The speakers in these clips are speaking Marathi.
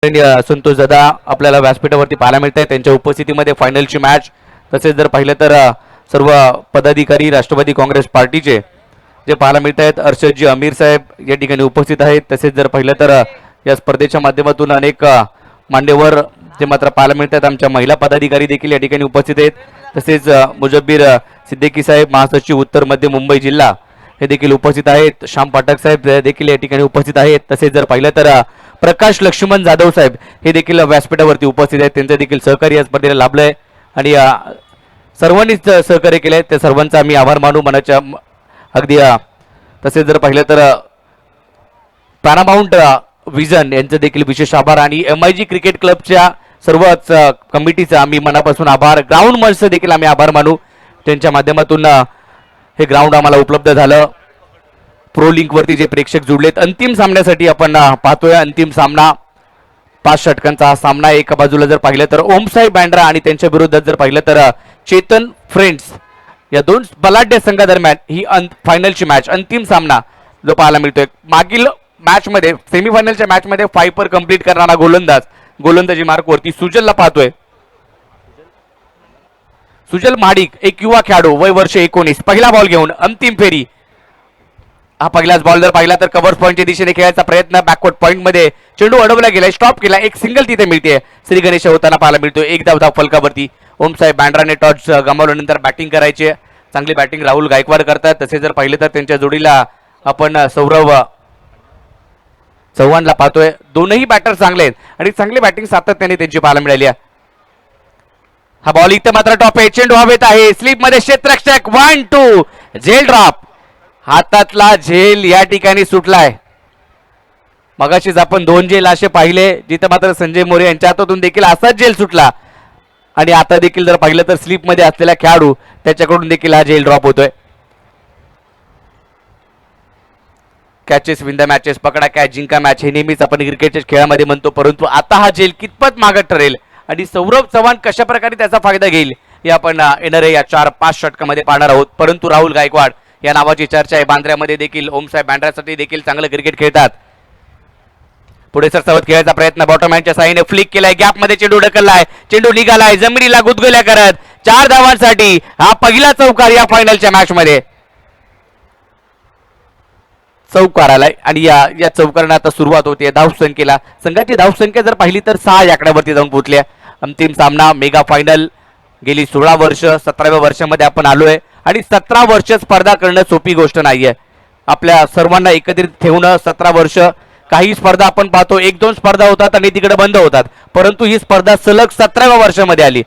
संतोष दादा आपल्याला व्यासपीठावरती पाहायला मिळत आहे. त्यांच्या उपस्थितीमध्ये फायनलची मॅच. तसेच जर पाहिलं तर सर्व पदाधिकारी राष्ट्रवादी काँग्रेस पार्टीचे जे पाहायला मिळत आहेत. अर्षदजी अमीर साहेब या ठिकाणी उपस्थित आहेत. तसेच जर पाहिलं तर या स्पर्धेच्या माध्यमातून अनेक मान्यवर जे मात्र पाहायला मिळत आहेत. आमच्या महिला पदाधिकारी देखील या ठिकाणी उपस्थित आहेत. तसेच मुजब्बीर सिद्दीकी साहेब महासचिव उत्तर मध्य मुंबई जिल्हा हे देखील उपस्थित आहेत. श्याम पाठक साहेब देखील या ठिकाणी उपस्थित आहेत. तसेच जर पाहिलं तर प्रकाश लक्ष्मण जाधव साहेब हे देखील व्यासपीठावरती उपस्थित आहेत. त्यांचं देखील सहकार्य या स्पर्धेला लाभलंय आणि सर्वांनीच सहकार्य केलंय. त्या सर्वांचा आम्ही आभार मानू मनाच्या अगदी. तसेच जर पाहिलं तर पॅरामाउंट विजन यांचं देखील विशेष आभार आणि MIG क्रिकेट क्लबच्या सर्वच कमिटीचा आम्ही मनापासून आभार. ग्राउंड मंचचं देखील आम्ही आभार मानू. त्यांच्या माध्यमातून हे ग्राउंड आम्हाला उपलब्ध झालं. प्रो लिंक वरती जे प्रेक्षक जुडलेत अंतिम सामन्यासाठी आपण पाहतोय. अंतिम सामना 5 षटकांचा हा सामना. एका बाजूला जर पाहिलं तर ओमसाई बँड्रा आणि त्यांच्या विरोधात जर पाहिलं तर चेतन फ्रेंड्स या दोन बलाढ्य संघादरम्यान ही फायनलची मॅच अंतिम सामना जो पाहायला मिळतोय. मागील मॅच मध्ये सेमीफायनलच्या मॅच मध्ये 5 पर कंप्लीट करणारा गोलंदाजी मार्क वरती सुजलला पाहतोय. सुजल माडिक एक युवा खेळाडू वय वर्ष 19 पहिला बॉल घेऊन अंतिम फेरी. हा पहिलाच बॉल जर पाहिला तर कव्हर पॉईंटच्या दिशेने खेळायचा प्रयत्न. बॅकवर्ड पॉईंट मध्ये चेंडू अडवला गेलाय. स्टॉप केला. एक सिंगल तिथे मिळते. श्री गणेश होताना पाहायला मिळतोय. एक धाव फलकावरती. ओमसाहेब बँड्राने टॉस गमावल्यानंतर बॅटिंग करायचे. चांगली बॅटिंग राहुल गायकवाड करतात. तसे जर पाहिलं तर त्यांच्या जोडीला आपण सौरव चव्हाणला पाहतोय. दोनही बॅटर चांगले आहेत आणि चांगली बॅटिंग सातत्याने त्यांची पाहायला मिळाली आहे. हा बॉल इथं मात्र टॉप आहे. चेंडू हवेत आहे. स्लिप मध्ये क्षेत्ररक्षक 1-2 झेल ड्रॉप. हातातला झेल या ठिकाणी सुटलाय. मगाशीच आपण 2 झेल असे पाहिले जिथे मात्र संजय मोरे यांच्या हातातून देखील असाच झेल सुटला आणि आता देखील जर पाहिलं तर स्लिप मध्ये असलेला खेळाडू त्याच्याकडून देखील हा झेल ड्रॉप होतोय. कॅचेस विन द मॅचेस, पकडा कॅच जिंका मॅच हे नेहमीच आपण क्रिकेटच्या खेळामध्ये म्हणतो. परंतु आता हा झेल कितपत मागत ठरेल आणि सौरभ चव्हाण कशा प्रकारे त्याचा फायदा घेईल हे आपण येणाऱ्या या 4-5 षटकामध्ये पाहणार आहोत. परंतु राहुल गायकवाड या नावाची चर्चा आहे. बांद्र्यामध्ये देखील ओमसाहेब बँड्रासाठी देखील चांगलं क्रिकेट खेळतात. पुढे सरसावत खेळायचा प्रयत्न. बॉटमॅनच्या साईने फ्लिक केलाय. गॅप मध्ये चेंडू ढकललाय. चेंडू निघालाय. जमिनीला गुदगुल्या करत 4 धावांसाठी हा पहिला चौकार या फायनलच्या मॅच मध्ये. चौकार आलाय आणि या चौकाराने आता सुरुवात होते धावसंख्येला. संघाची धावसंख्या जर पाहिली तर 6 या आकड्यावरती जाऊन पोहोचल्या. अंतिम सामना मेगा फायनल. गेली 16 वर्ष 17व्या वर्षामध्ये आपण आलोय आणि 17 वर्ष स्पर्धा करणं सोपी गोष्ट नाहीये. आपल्या सर्वांना एकत्रित ठेवणं 17 वर्ष. काही स्पर्धा आपण पाहतो 1-2 स्पर्धा होतात आणि तिकडे बंद होतात. परंतु ही स्पर्धा सलग 17व्या वर्षामध्ये आली.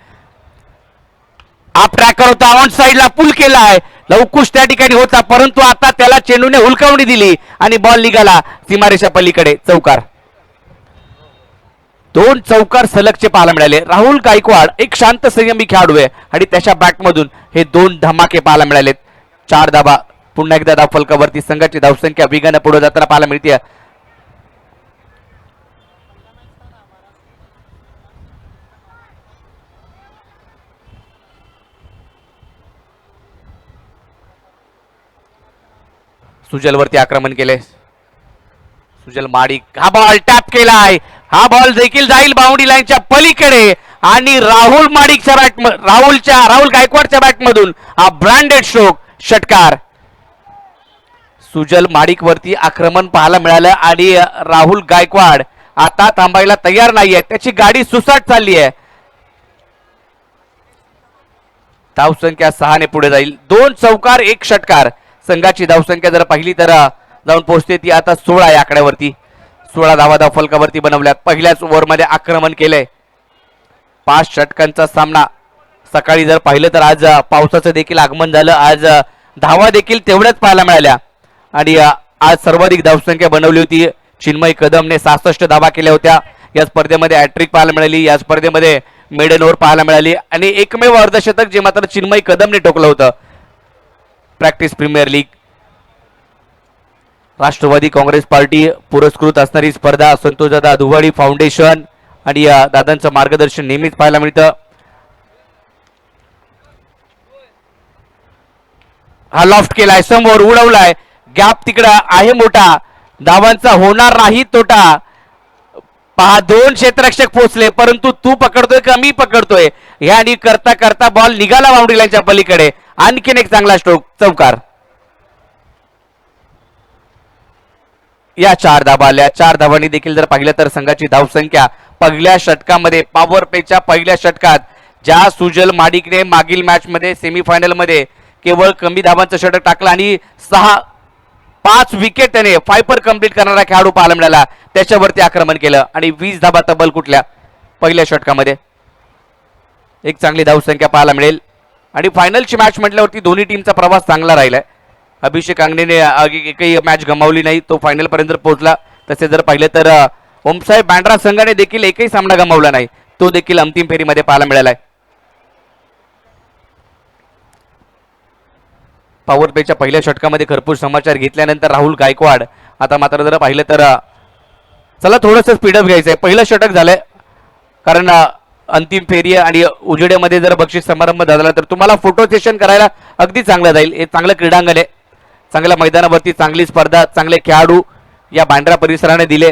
आप ट्रॅकर होता. ऑन साईडला पुल केलाय. लवकुश त्या ठिकाणी होता परंतु आता त्याला चेंडूने हुलकावणी दिली आणि बॉल निघाला सीमारेषा पलीकडे. चौकार. 2 चौकार सलगचे पाहायला मिळाले. राहुल गायकवाड एक शांत संयमी खेळाडू आहे आणि त्याच्या बॅटमधून हे 2 धमाके पाहायला मिळालेत. 4 धावा. पुन्हा एकदा धाव फलकावरती. संघाची धावसंख्या वेगाने पुढे जाताना पाहायला मिळते. सुजलवरती आक्रमण केले. सुजल माडिक. हा बॉल टॅप केलाय. हा बॉल देखील जाईल बाउंड्री लाईनच्या पलीकडे आणि राहुल माडिकच्या राहुल गायकवाडच्या बॅटमधून हा ब्रँडेड स्ट्रोक षटकार. सुजल माडिक वरती आक्रमण पाहायला मिळालं आणि राहुल गायकवाड आता थांबायला तयार नाहीये. त्याची गाडी सुसाट चालली आहे. धावसंख्या 6 ने पुढे जाईल. 2 चौकार 1 षटकार. संघाची धावसंख्या जर पाहिली तर जाऊन पोहोचते ती आता 16 या आकड्यावरती. 16 धावा धाव फलकावरती बनवल्यात. पहिल्याच ओव्हरमध्ये आक्रमण केलंय. 5 षटकांचा सामना. सकाळी जर पाहिलं तर आज पावसाचं देखील आगमन झालं. आज धावा देखील तेवढ्याच पाहायला मिळाल्या आणि आज सर्वाधिक धावसंख्या बनवली होती. चिन्मय कदमने 66 धावा केल्या होत्या. या स्पर्धेमध्ये हॅट्रिक पाहायला मिळाली. या स्पर्धेमध्ये मेडन ओव्हर पाहायला मिळाली आणि एकमेव अर्धशतक जे मात्र चिन्मय कदमने ठोकलं होतं. Practice premier league Rashtrawadi Congress Party पुरस्कृत असणारी स्पर्धा. संतोषदादा दुवाडी फाउंडेशन आणि दादांचं मार्गदर्शन नेहमीच पाहायला मिळतं. हा लॉफ्ट केलाय. समोर उडवलाय. गॅप तिकडं आहे मोठा. धावांचा होणार नाही तोटा. पहा दोन क्षेत्ररक्षक पोहोचले, परंतु तू पकडतोय का मी पकडतोय ह्यानी करता करता बॉल निघाला बाउंड्री लाईनच्या पलीकडे. आणखीन एक चांगला स्ट्रोक, चौकार. या 4 धाबा आल्या. 4 धावांनी देखील जर पाहिलं तर संघाची धावसंख्या पहिल्या षटकामध्ये, पॉवर प्लेच्या पहिल्या षटकात ज्या सुजल माडिकने मागील मॅच मध्ये सेमीफायनल मध्ये केवळ कमी धावांचं षटक टाकलं आणि 5 विकेट त्याने फायपर कंप्लीट करणारा खेळाडू पाहायला मिळाला, त्याच्यावरती आक्रमण केलं आणि 20 धाबा तब्बल कुठल्या पहिल्या षटकामध्ये. एक चांगली धावसंख्या पाहायला मिळेल आणि फायनलची मॅच म्हटल्यावरती दोन्ही टीमचा प्रवास चांगला राहिलाय. अभिषेक आंगणेने एकही मॅच गमावली नाही, तो फायनल पर्यंत पोहोचला. तसे जर पाहिलं तर ओमसाहेब बँड्रा संघाने देखील एकही सामना गमावला नाही, तो देखील अंतिम फेरीमध्ये पाहायला मिळालाय. पॉवर प्लेच्या पहिल्या षटकामध्ये भरपूर समाचार घेतल्यानंतर राहुल गायकवाड आता मात्र जर पाहिलं तर चला थोडंसं स्पीडअप घ्यायचंय. पहिलं षटक झालंय कारण अंतिम फेरी आणि उजेड्यामध्ये जर बक्षीस समारंभ झाला तर तुम्हाला फोटो सेशन करायला अगदी चांगलं जाईल. हे चांगलं क्रीडांगण आहे, चांगल्या मैदानावरती चांगली स्पर्धा, चांगले खेळाडू या बँड्रा परिसराने दिले.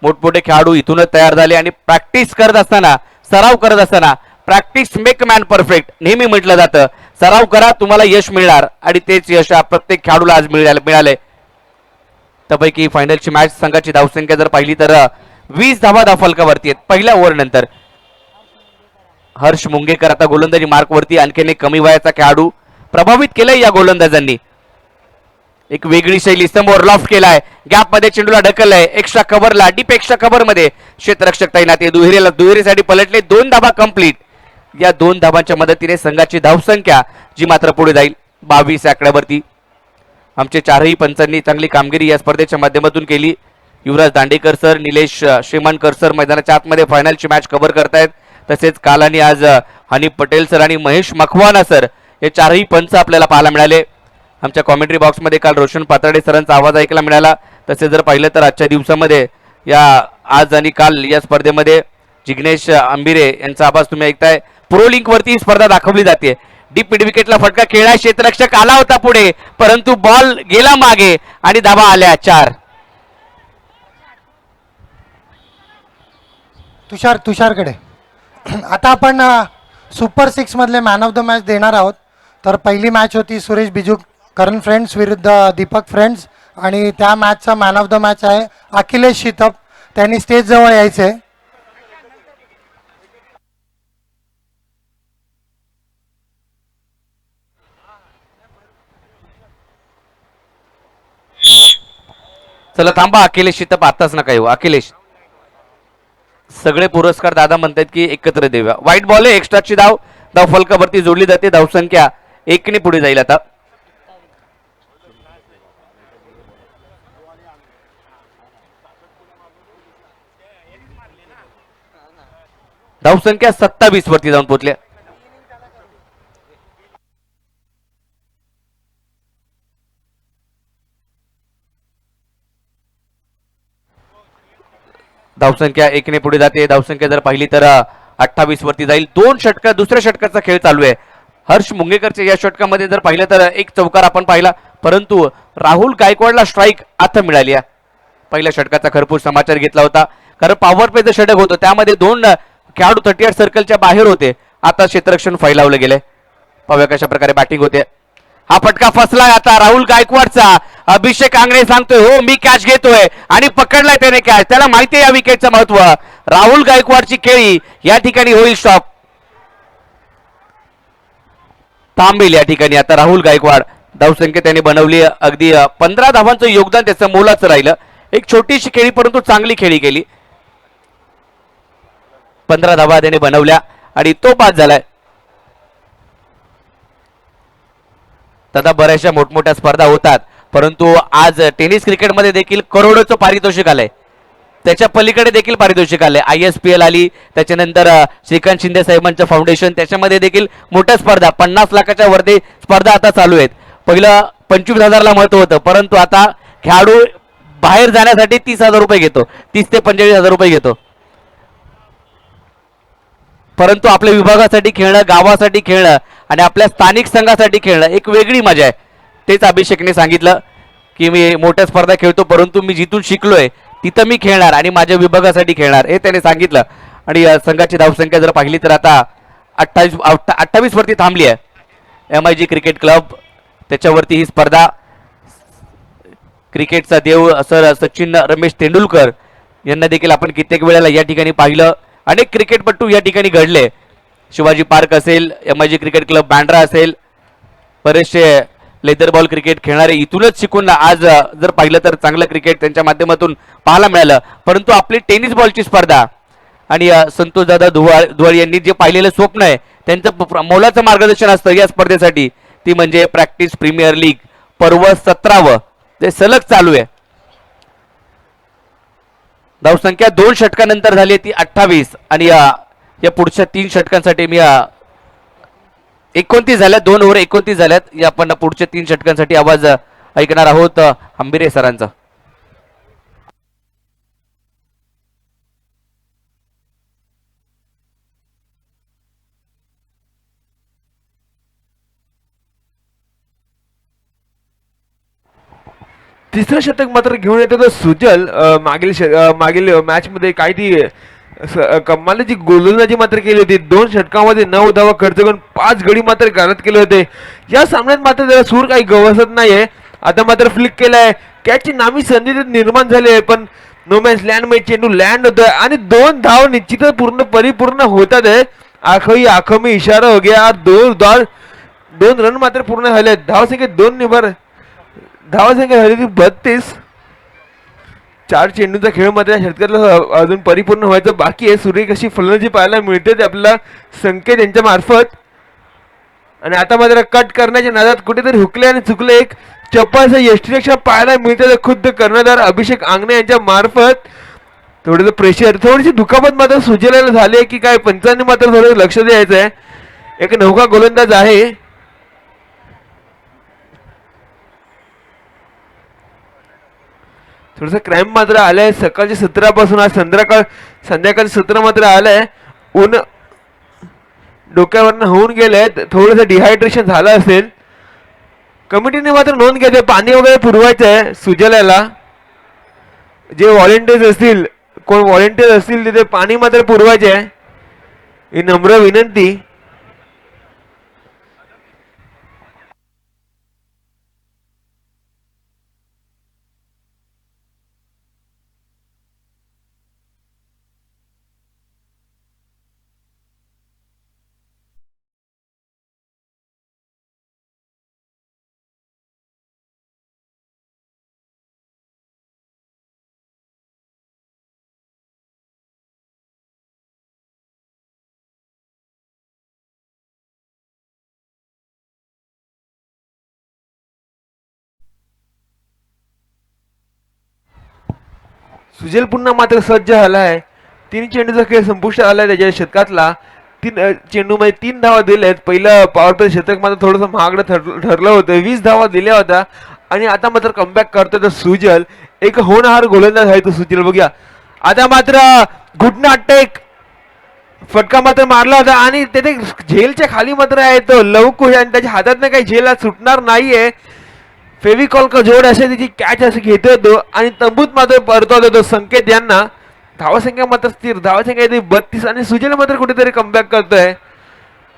मोठमोठे खेळाडू इथूनच तयार झाले आणि प्रॅक्टिस करत असताना, सराव करत असताना, प्रॅक्टिस मेक मॅन परफेक्ट नेहमी म्हटलं जातं. सराव करा, तुम्हाला यश मिळणार आणि तेच यश प्रत्येक खेळाडूला आज मिळाले. त्यापैकी फायनलची मॅच संघाची धावसंख्या जर पाहिली तर 20 धावा फलकावरती आहेत पहिल्या ओव्हर नंतर. हर्ष मुंगेकर आता गोलंदाजी मार्कवरती, आणखीन एक कमी वयाचा खेळाडू प्रभावित केलंय या गोलंदाजांनी. एक वेगळी शैली, समोर लॉफ्ट केलाय, गॅप मध्ये चेंडूला ढकललाय, एक्स्ट्रा कव्हरला, डीप एक्स्ट्रा कव्हर मध्ये क्षेत्ररक्षक तैनात आहे. दुहेरीसाठी पलटले, 2 धाबा कंप्लीट. या 2 धाबांच्या मदतीने संघाची धावसंख्या जी मात्र पुढे जाईल 22 आकड्यावरती. आमचे 4ही पंचांनी चांगली कामगिरी या स्पर्धेच्या माध्यमातून केली. युवराज दांडेकर सर, निलेश श्रीमंतकर सर मैदानाच्या आतमध्ये फायनलची मॅच कव्हर करतायत. तसेच काल आणि आज हनीफ पटेल सर आणि महेश मखवाना सर हे 4ही पंच आपल्याला पाहायला मिळाले. आमच्या कॉमेंट्री बॉक्समध्ये काल रोशन पातर्डे सरांचा आवाज ऐकायला मिळाला. तसे जर पाहिलं तर आजच्या दिवसामध्ये या आज आणि काल या स्पर्धेमध्ये जिग्नेश आंबिरे यांचा आवाज तुम्ही ऐकताय. प्रो लिंक वरती ही स्पर्धा दाखवली जाते. डीप मिड विकेटला फटका खेळला, क्षेत्ररक्षक आला होता पुढे, परंतु बॉल गेला मागे आणि धावा आल्या 4. तुषारकडे आता आपण सुपर 6 मधले मॅन ऑफ द मॅच देणार आहोत. तर पहिली मॅच होती सुरेश बिजू करण फ्रेंड्स विरुद्ध दीपक फ्रेंड्स आणि त्या मॅचचा मॅन ऑफ द मॅच आहे अखिलेश शितप. त्यांनी स्टेज जवळ यायचे. चला थांबा, अखिलेश शितप आताच नका येऊ. अखिलेश, सगळे पुरस्कार दादा म्हणतात की एकत्र देऊया. व्हाईट बॉल आहे, एक्स्ट्राची धाव फलकावरती जोडली जाते. धावसंख्या 1 ने पुढे जाईल. आता धावसंख्या 27 वरती जाऊन पोहोचल्या. धावसंख्या 1 ने पुढे जाते. धावसंख्या जर पाहिली तर 28 वरती जाईल. 2 षटक, दुसऱ्या षटकाचा खेळ चालू आहे. हर्ष मुंगेकरच्या या षटकामध्ये जर पाहिलं तर एक चौकार आपण पाहिला, परंतु राहुल गायकवाडला स्ट्राईक आता मिळाली आहे. पहिल्या षटकाचा भरपूर समाचार घेतला होता कारण पॉवर प्लेचं षटक होतं, त्यामध्ये 2 खेळाडू 38 सर्कलच्या बाहेर होते. आता क्षेत्ररक्षण फैलावलं गेले. पाहूया कशा प्रकारे बॅटिंग होते. हा फटका फसलाय आता राहुल गायकवाडचा. अभिषेक आंगणे सांगतोय हो मी कॅच घेतोय आणि पकडलाय त्याने कॅच. त्याला माहिती आहे या विकेटचं महत्व. राहुल गायकवाडची खेळी या ठिकाणी होईल स्टॉप. थांबेल या ठिकाणी आता राहुल गायकवाड. धावसंख्या त्याने बनवली अगदी 15 धावांचं योगदान त्याचं मोलाचं राहिलं. एक छोटीशी खेळी परंतु चांगली खेळी केली. 15 धावा त्याने बनवल्या आणि तो बाद झालाय. तथा बऱ्याचशा मोठमोठ्या स्पर्धा होतात, परंतु आज टेनिस क्रिकेटमध्ये देखील करोडोचं पारितोषिक आलंय. त्याच्या पलीकडे देखील पारितोषिक आलंय. ISPL आली, त्याच्यानंतर श्रीकांत शिंदे साहेबांचं फाउंडेशन, त्याच्यामध्ये देखील मोठ्या स्पर्धा 50 लाखाच्या वरती स्पर्धा आता चालू आहेत. पहिलं 25,000ला महत्व होतं, परंतु आता खेळाडू बाहेर जाण्यासाठी 30,000 रुपये घेतो, 30 ते 45,000 रुपये घेतो. परंतु आपल्या विभागासाठी खेळणं, गावासाठी खेळणं आणि आपल्या स्थानिक संघासाठी खेळणं एक वेगळी मजा आहे. तेच अभिषेकने सांगितलं की मी मोठ्या स्पर्धा खेळतो, परंतु मी जिथून शिकलोय तिथं मी खेळणार आणि माझ्या विभागासाठी खेळणार हे त्याने सांगितलं. आणि संघाची धावसंख्या जर पाहिली तर आता 28 वरती थांबली आहे. MIG क्रिकेट क्लब त्याच्यावरती ही स्पर्धा. क्रिकेटचा देव सर सचिन रमेश तेंडुलकर यांना देखील आपण कित्येक वेळेला या ठिकाणी पाहिलं. अनेक क्रिकेटपटू या ठिकाणी घडले. शिवाजी पार्क असेल, MIG क्रिकेट क्लब बँड्रा असेल, बरेचसे लेदर बॉल क्रिकेट खेळणारे इथूनच शिकून आज जर पाहिलं तर चांगलं क्रिकेट त्यांच्या माध्यमातून पाहायला मिळालं. परंतु आपली टेनिस बॉलची स्पर्धा आणि संतोषदादा धुवाळ यांनी जे पाहिलेलं स्वप्न आहे त्यांचं मोलाचं मार्गदर्शन असतं या स्पर्धेसाठी. ती म्हणजे प्रॅक्टिस प्रीमियर लीग पर्व 17 जे सलग चालू आहे. धावसंख्या 2 षटकानंतर झाली ती 28 आणि या पुढच्या 3 षटकांसाठी मी 29 झाल्यात, 2 ओव्हर 29 झाल्यात. या आपण पुढच्या 3 षटकांसाठी आवाज ऐकणार आहोत हंबिरे सरांचा. तिसरं शतक मात्र घेऊन येतो तो सुजल. मागील मॅच मध्ये काही ती कमालीची गोलंदाजी मात्र केली होती. 2 षटकामध्ये 9 धावा खर्च करून 5 गडी मात्र घरात केले होते. या सामन्यात मात्र त्याला सूर काही गवसत नाहीये. आता मात्र फ्लिक केलाय, कॅचची नामी संधी निर्माण झाली आहे, पण नो मॅच लँड मध्ये चेंडू लँड होतोय आणि 2 धाव निश्चितच परिपूर्ण होतात आहे. आखो मी इशारा हो गया. 2 रन मात्र पूर्ण झाले. धावसंख्या 2 निभार धावसंख्या झाली ती 32. 4 चेंडूचा खेळ मात्र या षटकातला अजून परिपूर्ण व्हायचं बाकी आहे. सुरेख अशी फलंदाजी पाहायला मिळते ते आपल्याला संकेत यांच्या मार्फत. आणि आता मात्र कट करण्याच्या नादात कुठेतरी हुकले आणि चुकले. एक चप्पलचा यष्टीरक्षण पाहायला मिळते खुद्द कर्णधार अभिषेक आंगणे यांच्या मार्फत. थोडंसं प्रेशर, थोडीशी दुखापत मात्र सुजलेलं झाले की काय पंचांनी मात्र थोडं लक्ष द्यायचं आहे. एक नौका गोलंदाज आहे. थोडस क्रॅम्प मात्र आलंय सकाळच्या सत्रापासून. आज संध्याकाळचं सत्र मात्र आलंय. ऊन डोक्यावरनं होऊन गेलंय. थोडंसं डिहायड्रेशन झालं असेल. कमिटीने मात्र नोंद घेते पाणी वगैरे पुरवायचं आहे सुजलाला. जे व्हॉलेंटियर्स असतील, कोण व्हॉलेंटियर्स असतील तिथे पाणी मात्र पुरवायचे आहे ही नम्र विनंती. सुजल पुन्हा मात्र सज्ज झालाय. 3 चेंडूचा खेळ संपुष्टात आलाय त्याच्या शतकातला. 3 चेंडूमध्ये 3 धावा दिल्यात. पहिलं पॉवर प्ले शतक मात्र थोडंसं महागडं ठरलं होतं. 20 धावा दिल्या होत्या आणि आता मात्र कमबॅक करतोय तो सुजल. एक होणहार गोलंदाज आहे तो सुजल. बघूया आता मात्र घुटना अटॅक फटका मात्र मारला होता आणि तिथे झेलच्या खाली मात्र आहे तो लवकुश आणि त्याच्या हातातनं काही झेल सुटणार नाहीये. फेविकॉल का जोड असे त्याची कॅच असं घेतोय तो आणि तंबूत मात्र परतवतो तो संकेत यांना. धावसंख्या मात्र स्थिर, धावसंख्या 32 आणि सुजल मात्र कुठेतरी कमबॅक करतोय.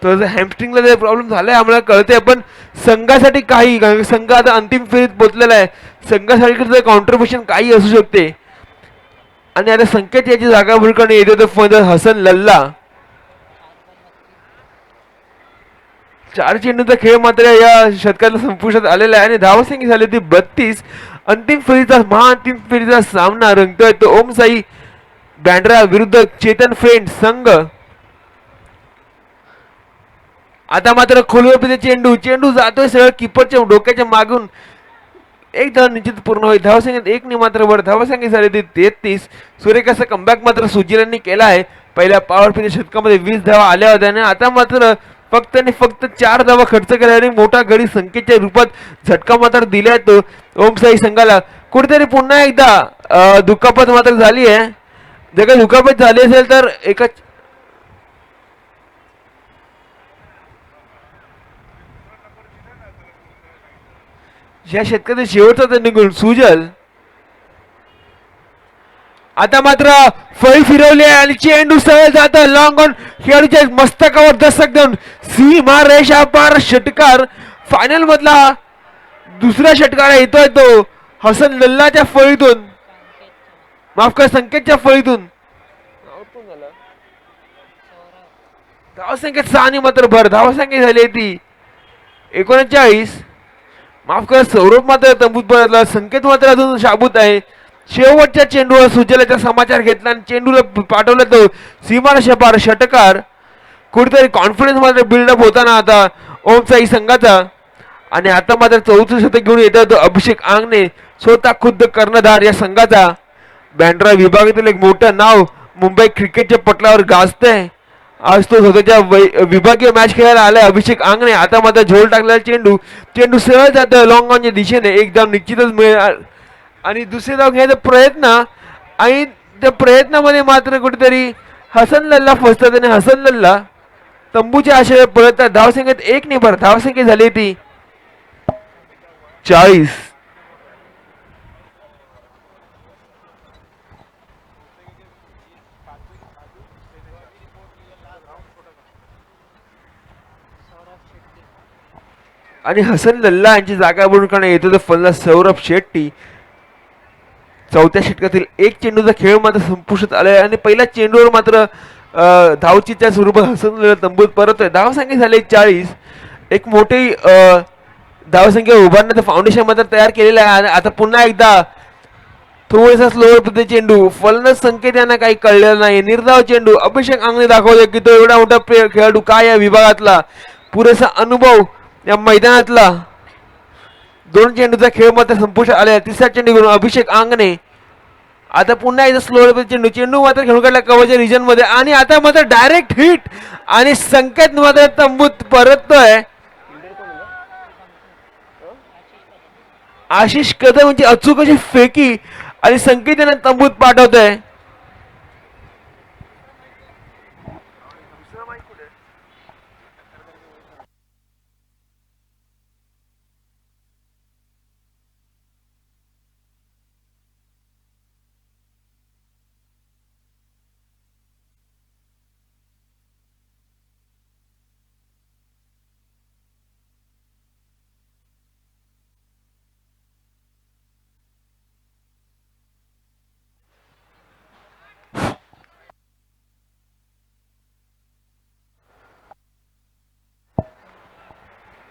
तो हॅमस्ट्रिंगला जे प्रॉब्लेम झालाय आम्हाला कळतंय, पण संघासाठी काही, संघ आता अंतिम फेरीत पोहोचलेला आहे, संघासाठी कॉन्ट्रीब्युशन काही असू शकते. आणि आता संकेत याची जागा भूलकडे येतो तो फंद हसन लल्ला. 4 चेंडूचा खेळ मात्र या षटकाला संपुष्टात आलेला आहे आणि धावसंख्या झाली ती 32. अंतिम फेरीचा सामना रंगतोय तो ओम साई बँड्रा विरुद्ध चेतन फ्रेंड संघ. आता मात्र खोलवर चेंडू जातोय सरळ किपरच्या डोक्याच्या मागून. एक धाव निश्चित पूर्ण होईल. धावसंख्येत 1 मात्र वर. धावसंख्या झाली ती 33. सूर्यकाचा कमबॅक मात्र सुजलांनी केला आहे. पहिल्या पॉवर प्ले षटकामध्ये 20 धावा आल्या होत्या आणि आता मात्र फक्त आणि फक्त 4 धावा खर्च केला आणि मोठा गडी संख्येच्या रूपात झटका मात्र दिलाय तो ओमसाई संघाला. कुठेतरी पुन्हा एकदा दुखापत मात्र झाली आहे. जर का दुखापत झाली असेल तर एका या षटकातील शेवटचा निघून सुजल आता मात्र फळी फिरवली आहे आणि चेंडू सहज जातं लॉंग ऑन खेळाडूच्या मस्तकावर दस्तक देऊन सीमा रेषा पार षटकार. फायनल मधला दुसरा षटकार येतोय तो हसन लल्लाच्या फळीतून, माफ कर संकेतच्या फळीतून. धावसंख्येत 6 आणि मात्र भर धावसंख्या झाली आहे ती 39. माफ कर सौरभ मात्र तंबूत परतला, संकेत मात्र अजून शाबूत आहे. शेवटच्या चेंडूवर सुजलाचा समाचार घेतला आणि चेंडूला पाठवला तो सीमारेषा पार षटकार. कुठेतरी कॉन्फिडन्स मात्र बिल्डअप होताना आता ओमसाई संघाचा. आणि आता मात्र चौथं शतक घेऊन येतो तो अभिषेक आंगणे, स्वतः खुद्द कर्णधार या संघाचा. बँड्रा विभागातील एक मोठं नाव मुंबई क्रिकेटच्या पटलावर गाजतंय. आज तो स्वतःच्या विभागीय मॅच खेळायला आलाय अभिषेक आंगणे. आता मात्र झोल टाकलेला चेंडू सहज जातं लॉंग ऑनच्या दिशेने. एक धाव निश्चितच मिळेल आणि दुसरे धाव घ्यायचा प्रयत्न आणि त्या प्रयत्नामध्ये मात्र कुठेतरी हसन लल्ला फसतात आणि हसन लल्ला तंबूच्या आशेवर पळतात. धावसंख्येत 1 ने भर धावसंख्या झाली ती 40. आणि हसन लल्ला यांची जागा बुडून करण्यात येतो तो फलंदाज सौरभ शेट्टी. चौथ्या षटकातील एक चेंडूचा खेळ मात्र संपुष्टात आलाय आणि पहिल्या चेंडूवर मात्र धावचीच्या स्वरूपात हसन लल्ला तंबूत परतोय. धावसंख्या झाली 40. एक मोठी धावसंख्या उभारण्याचं फाउंडेशन मात्र तयार केलेलं आहे. आणि आता पुन्हा एकदा थोडासा स्लोअर पद्धती चेंडू, फलंदाज संकेत यांना काही कळलेलं नाही. निर्धाव चेंडू अभिषेक आंगणे दाखवतोय की तो एवढा मोठा खेळाडू काय या विभागातला, पुरेसा अनुभव या मैदानातला. 2 चेंडूचा खेळ मात्र संपुष्टात आला. तिसरा चेंडू घेऊन अभिषेक आंगणे. आता पुन्हा एकदा स्लोअर चेंडू मात्र खेळून काढला कव्हरच्या रिजन मध्ये आणि आता मात्र डायरेक्ट हिट आणि संकेत मात्र तंबूत परततोय. आशिष कदम म्हणजे अचूक अशी फेकी आणि संकेत यांना तंबूत पाठवतोय.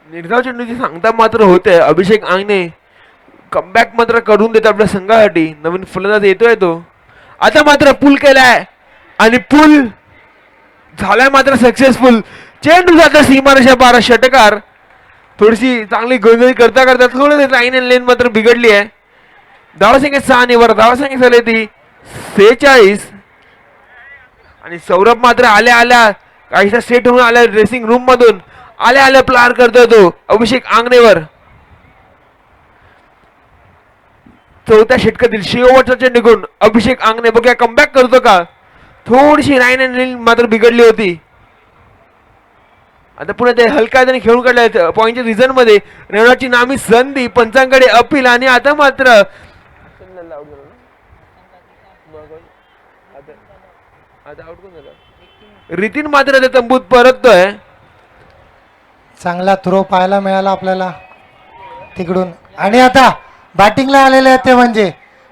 निर्धाव चेंडूची सांगता मात्र होते. अभिषेक आंगणे कमबॅक मात्र करून देत आपल्या संघासाठी. नवीन फलंदाज येतोय तो. आता मात्र पूल केलाय आणि पूल झालाय मात्र सक्सेसफुल. चेंडू जातो सीमारेषा पार षटकार. थोडीशी चांगली गोंधळी करता करता थोडं लाईन अँड लेन मात्र बिघडली आहे. धावसंख्या 6 ने वर धावसंख्या झाली ती 46. आणि सौरभ मात्र आल्या आल्या काहीसा सेट होऊन आल्या ड्रेसिंग रूम मधून आल्या आल्या प्लार करतोय तो अभिषेक आंगणेवर. चौथ्या षटकातील शेवटचा चेंडू निघून अभिषेक आंगणे बघूया कमबॅक करतो का. थोडीशी लाईन अँड लेन मात्र बिघडली होती. आता पुन्हा ते हलका खेळून काढलाय पॉईंटच्या रिझन मध्ये. रेणाची नामी संधी पंचांकडे अपील आणि आता मात्र रितीन मात्र ते तंबूत परततोय. चांगला थ्रो पाहायला मिळाला आपल्याला तिकडून. आणि आता बॅटिंगला आलेले आहेत ते म्हणजे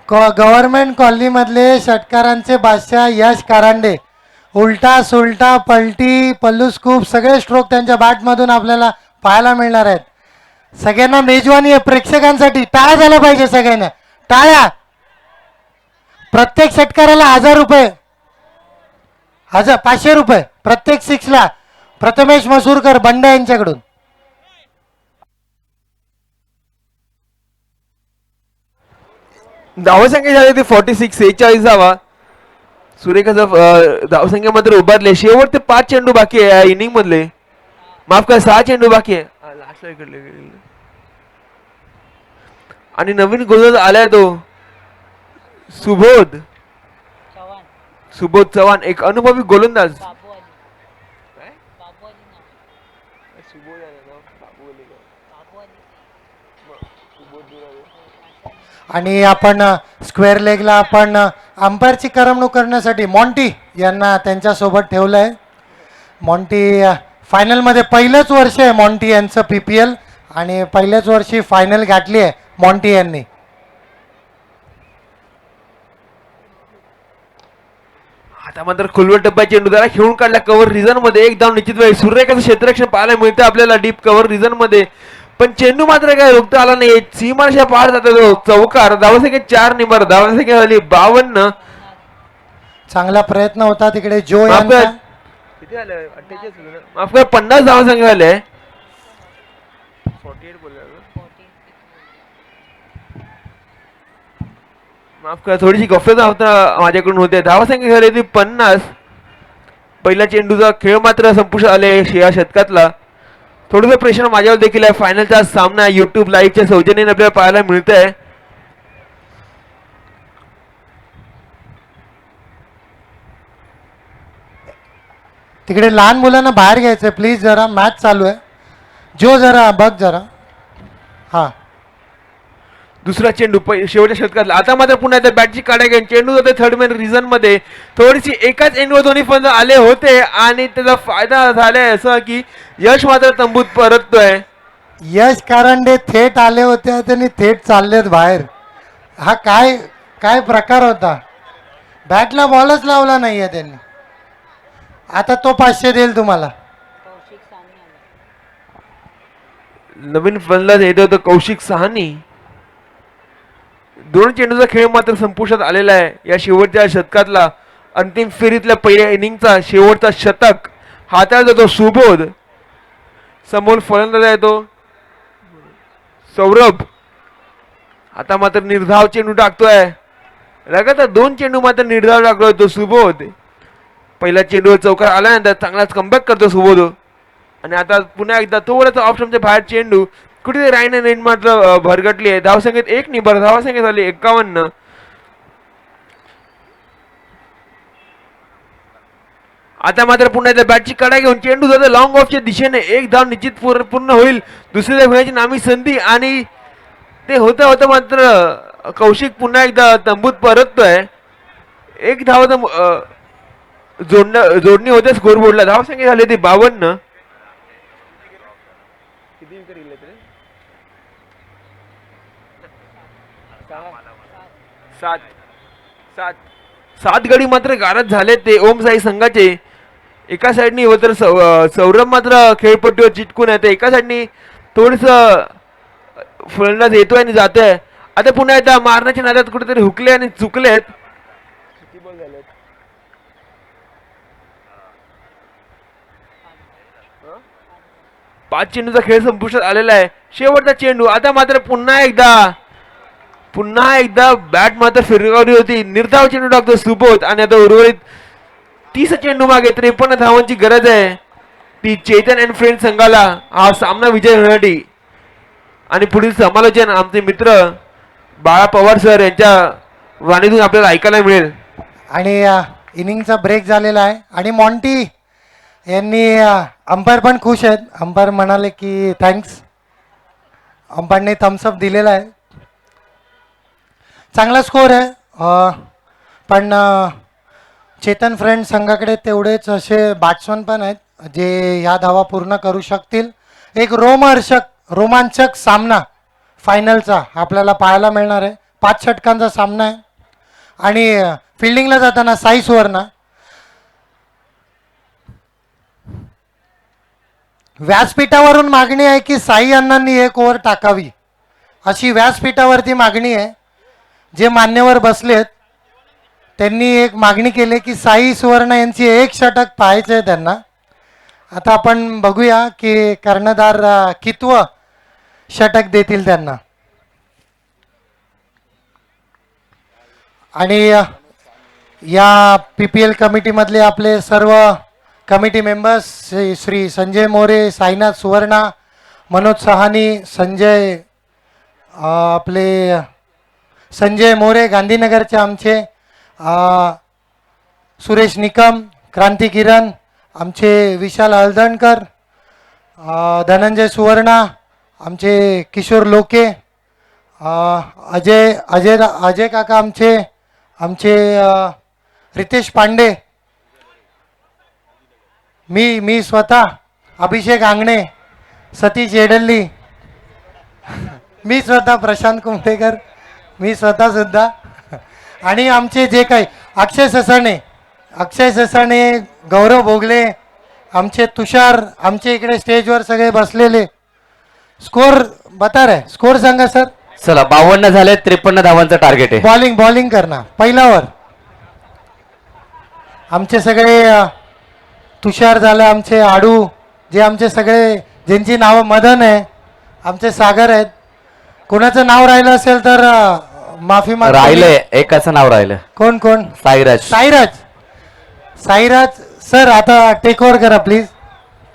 गव्हर्नमेंट कॉलनीमधले षटकारांचे बादशाह यश कारंडे. उलटा सुलटा पलटी पल्लू स्कूप सगळे स्ट्रोक त्यांच्या बॅटमधून आपल्याला पाहायला मिळणार आहेत. सगळ्यांना मेजवानी आहे प्रेक्षकांसाठी. टाळ्या झाल्या पाहिजे सगळ्यांना, टाळ्या. प्रत्येक षटकाराला 1000 रुपये, 500 रुपये प्रत्येक 6ला. प्रथमेश मसूरकर बंड यांच्याकडून. धावसंख्या झाली ती 46 46. सुरेखाचा धावसंख्या मात्र उभारले. शेवटचे 5 चेंडू बाकी आहे या इनिंग मधले. माफ करा 6 चेंडू बाकी आहे. आणि नवीन गोलंदाज आलाय तो सुबोध चव्हाण, एक अनुभवी गोलंदाज. आणि आपण स्क्वेअर लेगला आपण अंपायरची करमणूक करण्यासाठी मॉन्टी यांना त्यांच्यासोबत ठेवलं आहे. मॉन्टी फायनलमध्ये पहिलंच वर्ष आहे मॉन्टी यांचं PPL आणि पहिल्याच वर्षी फायनल गाठली आहे मॉन्टी यांनी. आता मात्र खोलवर टप्प्या चेंडू त्याला खेळून काढला कव्हर रिझन मध्ये. एक धाव निश्चित वेळी सूर्यरेखाचं क्षेत्ररक्षण पाहायला मिळतं आपल्याला डीप कव्हर रिझन मध्ये, पण चेंडू मात्र काय रोखता आला नाही. सीमारेषा पार जातो तो चौकार. धावसंख्या 4 नंबर, धावसंख्या झाली 52. चांगला प्रयत्न होता तिकडे जो माफ यांचा. कर. किती आलं? 48 झालं ना? माफ कर, 50 धावसंख्या झाले. 48 बोलला ना? माफ करा, थोडीशी गफलत होता माझ्याकडून होते. धावसंख्या झाली ती 50. पहिल्या चेंडूचा खेळ मात्र संपुष्टात आले या शतकातला. थोडंसं प्रेशर माझ्यावर देखील आहे. फायनलचा सामना युट्यूब लाईव्हच्या सौजन्याने आपल्याला पाहायला मिळत आहे. तिकडे लहान मुलांना बाहेर घ्यायचंय प्लीज, जरा मॅच चालू आहे. जो जरा बघ जरा. हा दुसरा चेंडू शेवटच्या षटकातला. आता मात्र पुन्हा एकदा बॅटची काढा घेऊन चेंडू जाते थर्ड मॅन रिझन मध्ये. थोडीशी एकाच एंडवर दोन्ही फंद आले होते आणि त्याचा फायदा झालाय असं की यश मात्र तंबूत परततोय. यश कारंडे थेट आले होते आणि थेट चाललेत बाहेर. हा काय काय प्रकार होता. बॅटला बॉलच लावला नाहीये त्यांनी. आता तो 500 देईल तुम्हाला. नवीन फलंदाज येतो तो कौशिक सहानी. दोन चेंडूचा खेळ मात्र संपुष्टात आलेला आहे या शेवटच्या शतकातला. अंतिम फेरीतल्या पहिल्या इनिंगचा शेवटचा शतक हाताळला जातो सुबोध. समोर फलंदाज आहे तो सौरभ. आता मात्र निर्धाव चेंडू टाकतोय. लगातार 2 चेंडू मात्र निर्धाव टाकतोय तो सुबोध. पहिला चेंडूवर चौकार आल्यानंतर चांगलाच कमबॅक करतो सुबोध. आणि आता पुन्हा एकदा थोडासा ऑप्शनच्या बाहेर चेंडू कुठेतरी राईन नेट मात्र भरगटली आहे. धावसंख्येत 1 निबर, धावसंख्या झाली 51. आता मात्र पुन्हा एकदा बॅटची कडा घेऊन चेंडू जातो लॉंग ऑफच्या दिशेने. एक धाव निश्चित पूर्ण होईल. दुसरी धाव घेण्याची नामी संधी आणि ते होतं होतं मात्र कौशिक पुन्हा एकदा तंबूत परततोय. एक धाव जोडणी होते स्कोरबोर्डला. धावसंख्या झाली ती 52. सात गडी मात्र गारद झाले ते ओम साई संघाचे. एका साईडनी व तर सौरभ मात्र खेळपट्टीवर चिटकून आहे. एका साईडनी थोडस फलंदाज येतोय आणि जातोय. आता पुन्हा एकदा मारण्याच्या नादात कुठेतरी हुकले आणि चुकलेत. 5 चेंडूचा खेळ संपुष्टात आलेला आहे. शेवटचा चेंडू. आता मात्र पुन्हा एकदा बॅट मात्र फिरकावली होती. निर्धाव चेंडू टाकतो सुबोध आणि आता उर्वरित 30 चेंडू मागे 53 धावांची गरज आहे ती चेतन अँड फ्रेंड संघाला हा सामना विजय होण्यासाठी. आणि पुढील समालोचन आमचे मित्र बाळा पवार सर यांच्या वाणीतून आपल्याला ऐकायला मिळेल. आणि इनिंगचा ब्रेक झालेला आहे आणि मॉन्टी यांनी अंपायर पण खुश आहेत. अंपायर म्हणाले की थँक्स. अंपायरने थम्सअप दिलेला आहे. चांगला स्कोर आहे. पण चेतन फ्रेंड संघाकडे तेवढेच असे बॅट्समन पण आहेत जे ह्या धावा पूर्ण करू शकतील. एक रोमांचक सामना फायनलचा आपल्याला पाहायला मिळणार आहे. 5 षटकांचा सामना आहे. आणि फिल्डिंगला जाताना साई सुवर्ण व्यासपीठावरून मागणी आहे की साई अण्णांनी 1 ओव्हर टाकावी अशी व्यासपीठावरती मागणी आहे. जे मान्यवर बसलेत त्यांनी एक मागणी केली की साई सुवर्ण यांची 1 षटक पाहायचं आहे त्यांना. आता आपण बघूया की कर्णधार कितवं षटक देतील त्यांना. आणि या PPL कमिटीमधले आपले सर्व कमिटी मेंबर्स श्री संजय मोरे, साईनाथ सुवर्णा, मनोज सहानी, आपले संजय मोरे गांधीनगरचे आमचे, सुरेश निकम, क्रांती किरण, आमचे विशाल हळदणकर, धनंजय सुवर्णा, आमचे किशोर लोके, अजय काका आमचे, आमचे रितेश पांडे, मी स्वतः, अभिषेक आंगणे, सतीश येडल्ली, मी स्वतः प्रशांत कुंभेकर, मी स्वतः सुद्धा, आणि आमचे जे काही अक्षय ससाणे, गौरव भोगले, आमचे तुषार, आमचे इकडे स्टेजवर सगळे बसलेले. स्कोर बता रे, स्कोर सांगा सर. चला 52 झाले, 53 धावांचं टार्गेट आहे. बॉलिंग करणार पहिल्यावर. आमचे सगळे तुषार झालं, आमचे आडू, जे आमचे सगळे ज्यांची नावं मदन आहे, आमचे सागर आहेत. कोणाचं नाव राहिलं असेल तर माफी माग. राहिलंय एकाचं नाव राहिलं. कोण? साईराज सर, आता टेक ओव्हर करा प्लीज.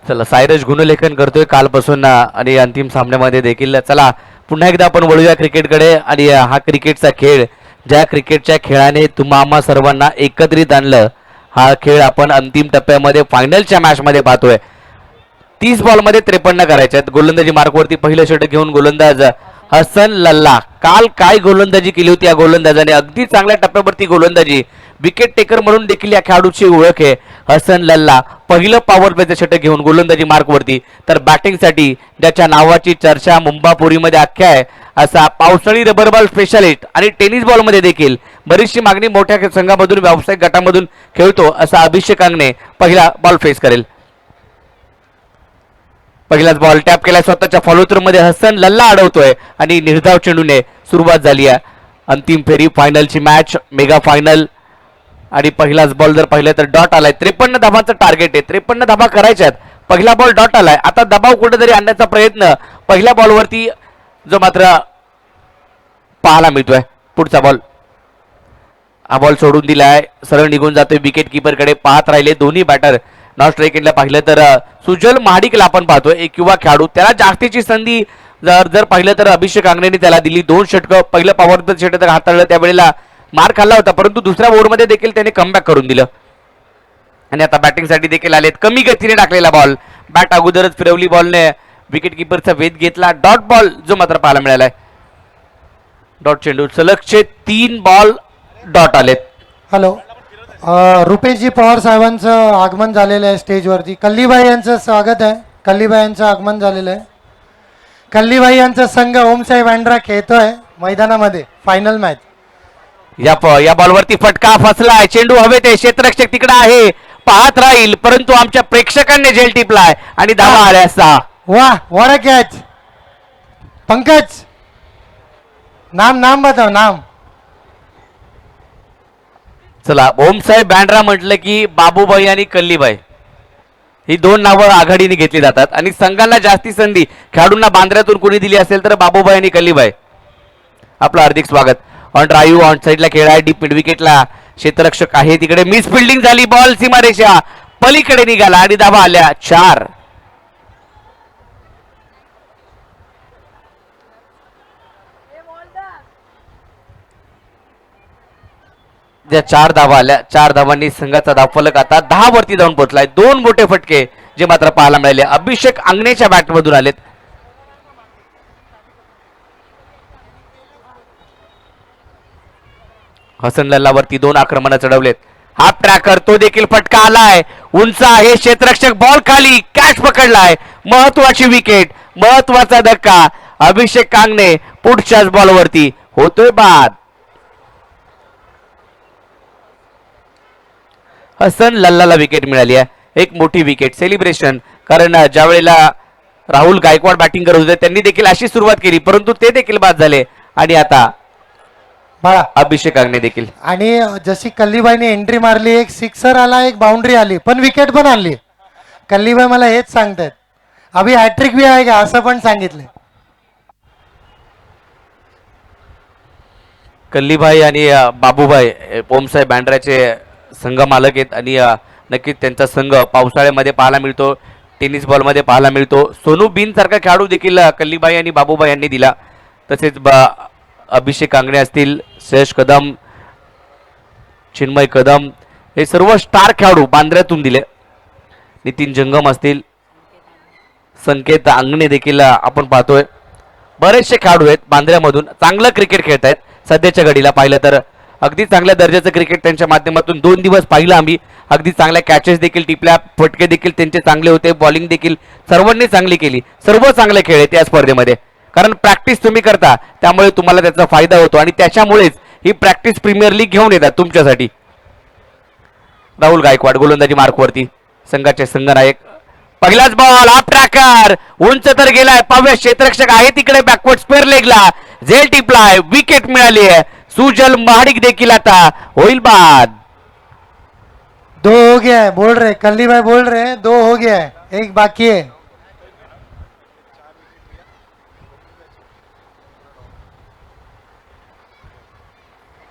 चला सायरज गुणलेखन करतोय कालपासून आणि अंतिम सामन्यामध्ये देखील. चला पुन्हा एकदा आपण वळूया क्रिकेटकडे. आणि हा क्रिकेटचा खेळ, ज्या क्रिकेटच्या खेळाने तुम्हा सर्वांना एकत्रित आणलं, हा खेळ आपण अंतिम टप्प्यामध्ये फायनलच्या मॅचमध्ये पाहतोय. 30 बॉलमध्ये 53 करायचे आहेत. गोलंदाजी मार्कवरती पहिलं षटक घेऊन गोलंदाज हसन लल्ला. काल काय गोलंदाजी केली होती या गोलंदाजाने, अगदी चांगल्या टप्प्यावरती गोलंदाजी. विकेट टेकर म्हणून देखील या खेळाडूची ओळख आहे हसन लल्ला. पहिलं पॉवर प्लेचं षटक घेऊन गोलंदाजी मार्कवरती. तर बॅटिंगसाठी ज्याच्या नावाची चर्चा मुंबापुरीमध्ये अख्ख्या आहे, असा पावसाळी रबर बॉल स्पेशालिस्ट आणि टेनिस बॉलमध्ये देखील बरीचशी मागणी मोठ्या संघामधून, व्यावसायिक गटामधून खेळतो असा अभिषेक आंगणे पहिला बॉल फेस करेल. पहिलाच बॉल टॅप केला स्वतःच्या फॉलोथ्रू मध्ये. हसन लल्ला अडवतोय आणि निर्धाव चेंडूने सुरुवात झाली आहे अंतिम फेरी, फायनलची मॅच, मेगा फायनल. आणि पहिलाच बॉल जर पाहिलं तर डॉट आलाय. 53 धाबांचं टार्गेट आहे, 53 धाबा करायच्या आहेत. पहिला बॉल डॉट आलाय. आता दबाव कुठेतरी आणण्याचा प्रयत्न पहिल्या बॉलवरती जो मात्र पाहायला मिळतोय. पुढचा बॉल, हा बॉल सोडून दिलाय, सरळ निघून जातोय विकेट किपरकडे. पाहत राहिले दोन्ही बॅटर. नॉट स्ट्राईक एंडला पाहिलं तर सुजल महाडिकला आपण पाहतोय, एक युवा खेळाडू. त्याला जास्तीची संधी जर पाहिलं तर अभिषेक आंगणेने त्याला दिली. 2 षटकं, पहिलं पॉवर प्ले षटक हाताळलं, त्यावेळेला मार खाल्ला होता, परंतु दुसऱ्या ओव्हरमध्ये देखील त्याने कमबॅक करून दिलं. आणि आता बॅटिंगसाठी देखील आलेत. कमी गतीने टाकलेला बॉल, बॅट अगोदरच फिरवली, बॉलने विकेट किपरचा वेध घेतला. डॉट बॉल जो मात्र पाहायला मिळालाय. डॉट चेंडू, सलगचे 3 बॉल डॉट आलेत. हॅलो, रुपेशजी पवार साहेबांचं आगमन झालेलं आहे स्टेजवरती. कल्लीबाई यांचं स्वागत आहे. कल्लीबाई यांचं आगमन झालेलं आहे. कल्लीबाई यांचा संघ ओमसाई बँड्रा खेळतोय मैदानामध्ये फायनल मॅच. या बॉलवरती फटका फसलाय, चेंडू हवेत आहे, क्षेत्ररक्षक तिकडे आहे, पाहत राहील, परंतु आमच्या प्रेक्षकांनी झेल टिपलाय आणि धावा आल्या असता. वाह, व्हाट अ कॅच. पंकज, नाम बताओ, नाम. चला, ओमसाहेब बँड्रा म्हटलं की बाबूबाई आणि कल्लीबाई ही 2 नावं आघाडीने घेतली जातात. आणि संघांना जास्ती संधी खेळाडूंना बांद्र्यातून कोणी दिली असेल तर बाबूबाई आणि कल्लीबाई. आपलं हार्दिक स्वागत. ऑन ड्राईव्ह, ऑन साईडला खेळ आहे, डीप मिड विकेटला क्षेत्ररक्षक आहे, तिकडे मिस फिल्डिंग झाली, बॉल सीमारेषा पलीकडे निघाला आणि धावा आल्या 4. ज्या 4 धावा आल्या, 4 धावांनी संघाचा धावफलक आता 10 वरती जाऊन पोहोचलाय. 2 मोठे फटके जे मात्र पाहायला मिळाले अभिषेक आंगणेच्या बॅटमधून आलेत. हसन लल्लावरती 2 आक्रमण चढवलेत. हाफ ट्रॅकर, तो देखील फटका आलाय, उंच आहे क्षेत्ररक्षक, बॉल खाली, कॅच पकडलाय, महत्वाची विकेट, महत्वाचा धक्का. अभिषेक कांगणे पुढच्याच बॉलवरती होतोय बाद. हसन लल्लाला विकेट मिळाली आहे, एक मोठी विकेट. सेलिब्रेशन, कारण ज्या वेळेला राहुल गायकवाड बॅटिंग करत होते त्यांनी देखील अशी सुरुवात केली, परंतु ते देखील बाद झाले. आणि आता बळा अभिषेक आंगणे देखील. आणि जशी कल्लीबाईने एंट्री मारली, एक सिक्सर आला, एक बाउंड्री आली, पण विकेट पण आणली. कल्लीबाई मला हेच सांगतायत, अभि हॅट्रिक भी आहे का असं पण सांगितलं. कल्लीबाई आणि बाबूबाई ओमसाहेब बँड्राचे संघ मालक आहेत आणि नक्कीच त्यांचा संघ पावसाळ्यामध्ये पाहायला मिळतो, टेनिस बॉलमध्ये पाहायला मिळतो. सोनू बिन सारखा खेळाडू देखील कल्लीबाई आणि बाबूबाई यांनी दिला. तसेच अभिषेक आंगणे असतील, श्रेयश कदम, चिन्मय कदम, हे सर्व स्टार खेळाडू बांद्र्यातून दिले. नितीन जंगम असतील, संकेत आंगणे देखील आपण पाहतोय. बरेचसे खेळाडू आहेत बांद्र्यामधून, चांगलं क्रिकेट खेळत आहेत. सध्याच्या घडीला पाहिलं तर अगदी चांगल्या दर्जाचं क्रिकेट त्यांच्या माध्यमातून 2 दिवस पाहिलं आम्ही. अगदी चांगल्या कॅचेस देखील टिपल्या, फटके देखील त्यांचे चांगले होते, बॉलिंग देखील सर्वांनी चांगली केली. सर्व चांगले खेळ आहेत या स्पर्धेमध्ये, कारण प्रॅक्टिस तुम्ही करता त्यामुळे तुम्हाला त्याचा फायदा होतो आणि त्याच्यामुळेच ही प्रॅक्टिस प्रीमियर लीग घेऊन येतात तुमच्यासाठी. राहुल गायकवाड गोलंदाजी मार्कवरती, संघाचे संघनायक. पहिलाच बॉल ऑफ ट्रॅकर, उंच तर गेलाय, पाव्या क्षेत्ररक्षक आहे तिकडे बॅकवर्ड स्क्वेअर लेगला, झेल टिपलाय, विकेट मिळाली आहे. सुजल महाडिक देखील आता होईल बाद. 2 हो गया है, बोल रहे कल्ली भाई बोल रहे 2 हो गया है, 1 बाकी है.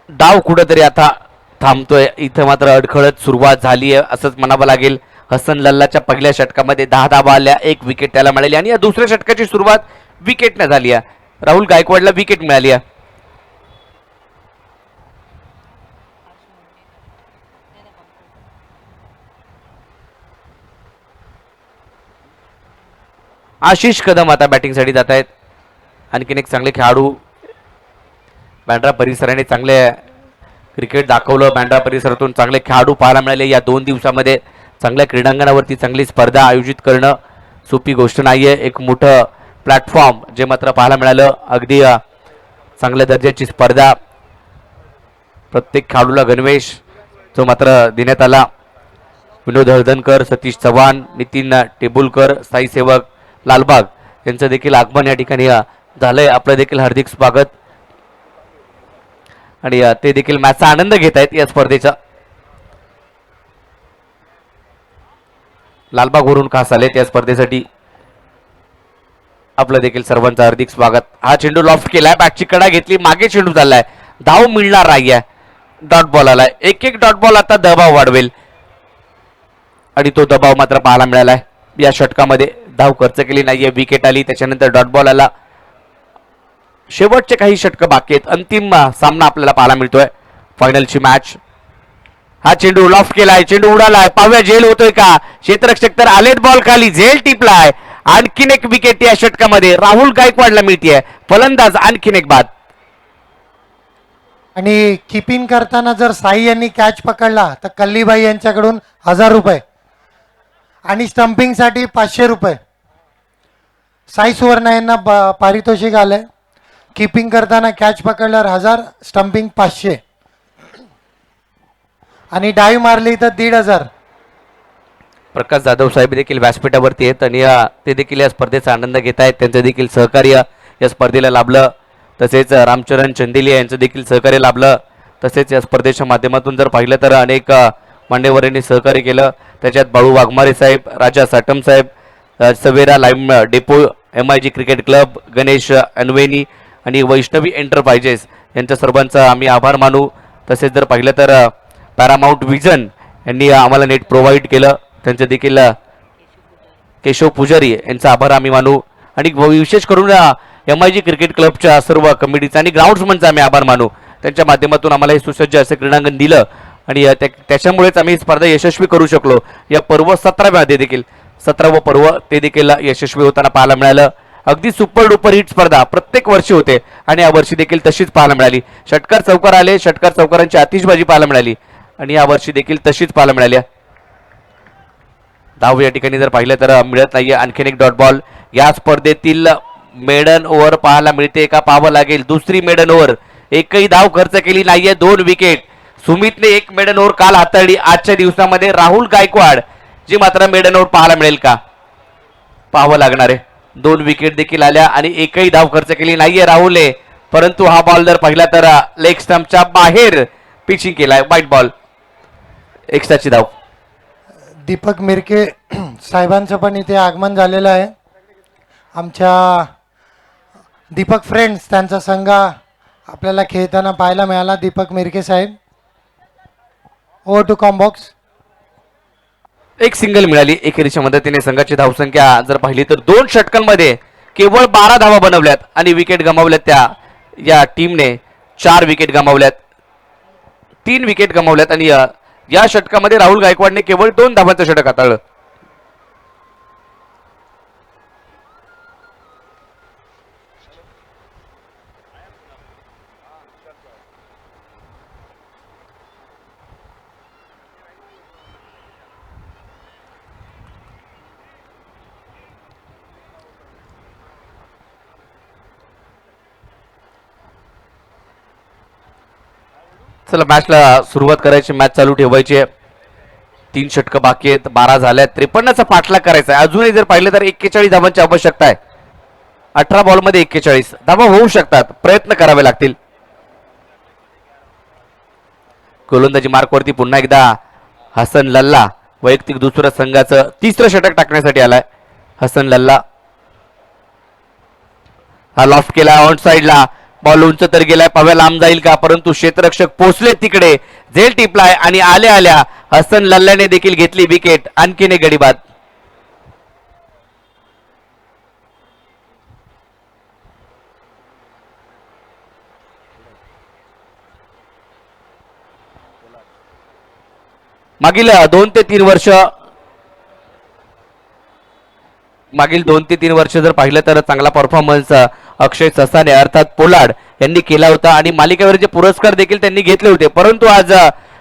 डाव कुठंतरी आता थांबतोय. इथं मात्र अडखळत सुरुवात झाली आहे असंच म्हणावं लागेल. हसन लल्लाच्या पहिल्या षटकामध्ये 10 धावा आल्या, 1 विकेट त्याला मिळाली आणि या दुसऱ्या षटकाची सुरुवात विकेटने झाली आहे. राहुल गायकवाडला विकेट मिळाली आहे. आशिष कदम आता बॅटिंगसाठी जात आहेत. आणखीन एक चांगले खेळाडू. बँड्रा परिसराने चांगले क्रिकेट दाखवलं. बँड्रा परिसरातून चांगले खेळाडू पाहायला मिळाले. या 2 दिवसामध्ये चांगल्या क्रीडांगणावरती चांगली स्पर्धा आयोजित करणं सोपी गोष्ट नाही आहे. एक मोठं प्लॅटफॉर्म जे मात्र पाहायला मिळालं. अगदी चांगल्या दर्जाची स्पर्धा, प्रत्येक खेळाडूला गणवेश जो मात्र देण्यात आला. विनोद हळदणकर, सतीश चव्हाण, नितीन टेबुलकर, स्थायी सेवक लालबाग यांचं देखील आगमन या ठिकाणी झालंय. आपलं देखील हार्दिक स्वागत. आणि ते देखील मॅचचा आनंद घेत आहेत या स्पर्धेचा. लालबागवरून खास आले त्या स्पर्धेसाठी. आपलं देखील सर्वांचं हार्दिक स्वागत. हा चेंडू लॉफ्ट केलाय, बॅटची कडा घेतली, मागे चेंडू चाललाय, धाव मिळणार नाहीये. डॉट बॉल आलाय. एक डॉट बॉल आता दबाव वाढवेल आणि तो दबाव मात्र पाहायला मिळालाय. या षटकामध्ये धाव खर्च केली नाहीये, विकेट आली, त्याच्यानंतर डॉट बॉल आला. शेवटचे काही षटक बाकी आहेत. अंतिम सामना आपल्याला पाहायला मिळतोय, फायनलची मॅच. हा चेंडू लॉफ्ट केलाय, चेंडू उडालाय, पाव्या झेल होतोय का? क्षेत्ररक्षक तर आलेत, बॉल खाली, झेल टिपलाय. आणखीन एक विकेट या षटकामध्ये राहुल गायकवाडला मिळतीये. फलंदाज आणखीन एक बाद. आणि किपिंग करताना जर साई यांनी कॅच पकडला तर कल्लीबाई यांच्याकडून 1000 रुपये आणि स्टंपिंगसाठी 500 रुपये. साई सुवर्ण यांना पारितोषिक आलंय. किपिंग करताना कॅच पकडल्यावर 1000, स्टंपिंग 500 आणि डाईव्ह मारली तर 1500. प्रकाश जाधव साहेब देखील व्यासपीठावरती आहेत आणि ते देखील या स्पर्धेचा आनंद घेत आहेत. त्यांचं देखील सहकार्य या स्पर्धेला लाभलं. तसेच रामचरण चंदेलिया यांचं देखील सहकार्य लाभलं. तसेच या स्पर्धेच्या माध्यमातून जर पाहिलं तर अनेक मान्यवरांनी सहकार्य केलं. त्याच्यात बाळू वाघमारे साहेब, राजा साटम साहेब, Savera lime depot, MIG cricket club, Ganesh Anaveni आणि वैष्णवी एंटरप्राइजेस यांच्या सर्वांचा आम्ही आभार मानू. तसेच जर पाहिलं तर पॅरामाउंट विजन यांनी आम्हाला नेट प्रोव्हाइड केलं, त्यांचे देखील केशव पुजारी यांचा आभार आम्ही मानू. आणि विशेष करून MIG क्रिकेट क्लबच्या सर्व कमिटीचा आणि ग्राउंड्समनचा आम्ही आभार मानू. त्यांच्या माध्यमातून आम्हाला हे सुसज्ज असं क्रीडांगण दिलं आणि त्याच्यामुळेच आम्ही स्पर्धा यशस्वी करू शकलो. या पर्व 17व्या देखील 17वं पर्व ते देखील यशस्वी होताना पाहायला मिळालं. अगदी सुपर डुपर हिट स्पर्धा प्रत्येक वर्षी होते आणि या वर्षी देखील तशीच पाहायला मिळाली. षटकार चौकार आले, षटकार चौकारांची आतिषबाजी पाहायला मिळाली आणि या वर्षी देखील तशीच पाहायला मिळाली. धाव या ठिकाणी जर पाहिलं तर मिळत नाहीये. आणखीन एक डॉट बॉल. या स्पर्धेतील मेडन ओव्हर पाहायला मिळते का पाहावं लागेल. दुसरी मेडन ओव्हर, एकही धाव खर्च केली नाहीये, 2 विकेट. सुमितने 1 मेडन ओव्हर काल हाताळली. आजच्या दिवसामध्ये राहुल गायकवाड जी मात्र मेडन ओव्हर पाहायला मिळेल का पाहावं लागणार आहे. 2 विकेट देखील आल्या आणि एकही धाव खर्च केली नाहीये राहुलने. परंतु हा बॉल जर पाहिला तर लेग स्टंपच्या बाहेर पिचिंग केलाय, व्हाईट बॉल, एक्स्ट्राची धाव. दीपक मिरके साहेबांचं पण इथे आगमन झालेलं आहे. आमच्या दीपक फ्रेंड्स त्यांचा संघ आपल्याला खेळताना पाहायला मिळाला. दीपक मिरके साहेब, ओव्हर टू कॉम्बॉक्स. एक सिंगल मिळाली एकेरीच्या मदतीने. संघाची धावसंख्या जर पाहिली तर 2 षटकांमध्ये केवळ 12 धावा बनवल्यात आणि विकेट गमावल्यात. त्या या टीमने 4 विकेट गमावल्यात, 3 विकेट गमावल्यात आणि या षटकामध्ये राहुल गायकवाडने केवळ 2 धावांचं षटक हाताळलं. चला मॅचला सुरुवात करायची, मॅच चालू ठेवायची आहे. 3 षटकं बाकी आहेत, 12 झाल्यात. 53चा पाठलाग करायचा आहे. अजूनही जर पाहिलं तर 41 धावांची आवश्यकता आहे. 18 बॉलमध्ये 41 धावा होऊ शकतात, प्रयत्न करावे लागतील. गोलंदाजी मार्कवरती पुन्हा एकदा हसन लल्ला वैयक्तिक दुसऱ्या संघाचं 3रं षटक टाकण्यासाठी आलाय. हसन लल्ला हा लॉफ्ट केला ऑन साइडला, बॉल उंच तर गेलाय, पव्या लांब जाईल का, परंतु क्षेत्ररक्षक पोचले तिकडे, झेल टिपलाय आणि आल्या आल्या हसन लल्लाने देखील घेतली विकेट. आणखीन एक गडी बाद. मागील 2 ते 3 वर्ष जर पाहिलं तर चांगला परफॉर्मन्स अक्षय ससाने अर्थात पोलार्ड यांनी केला होता आणि मालिकेवरचे पुरस्कार देखील त्यांनी घेतले होते. परंतु आज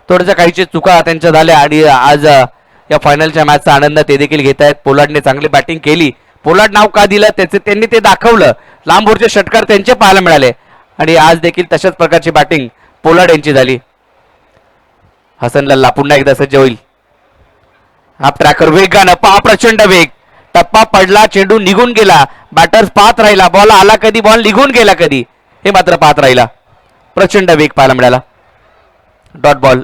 थोड्याशा काहीच्या चुका त्यांच्या झाल्या आणि आज या फायनलच्या मॅचचा आनंद ते देखील घेत आहेत. पोलार्डने चांगली बॅटिंग केली. पोलार्ड नाव का दिलं त्याचे त्यांनी ते दाखवलं. लांबवरचे षटकार त्यांचे पाहायला मिळाले आणि आज देखील तशाच प्रकारची बॅटिंग पोलार्ड यांची झाली. हसन लल्ला पुन्हा एकदा सज्ज होईल. हा ट्रॅकर वेगानं पहा, प्रचंड वेग, टप्पा पडला, चेंडू निघून गेला, बॅटर्स पाहत राहिला, बॉल आला कधी, बॉल निघून गेला कधी, हे मात्र पाहत राहिला. प्रचंड वेग पाहायला मिळाला. Dot ball.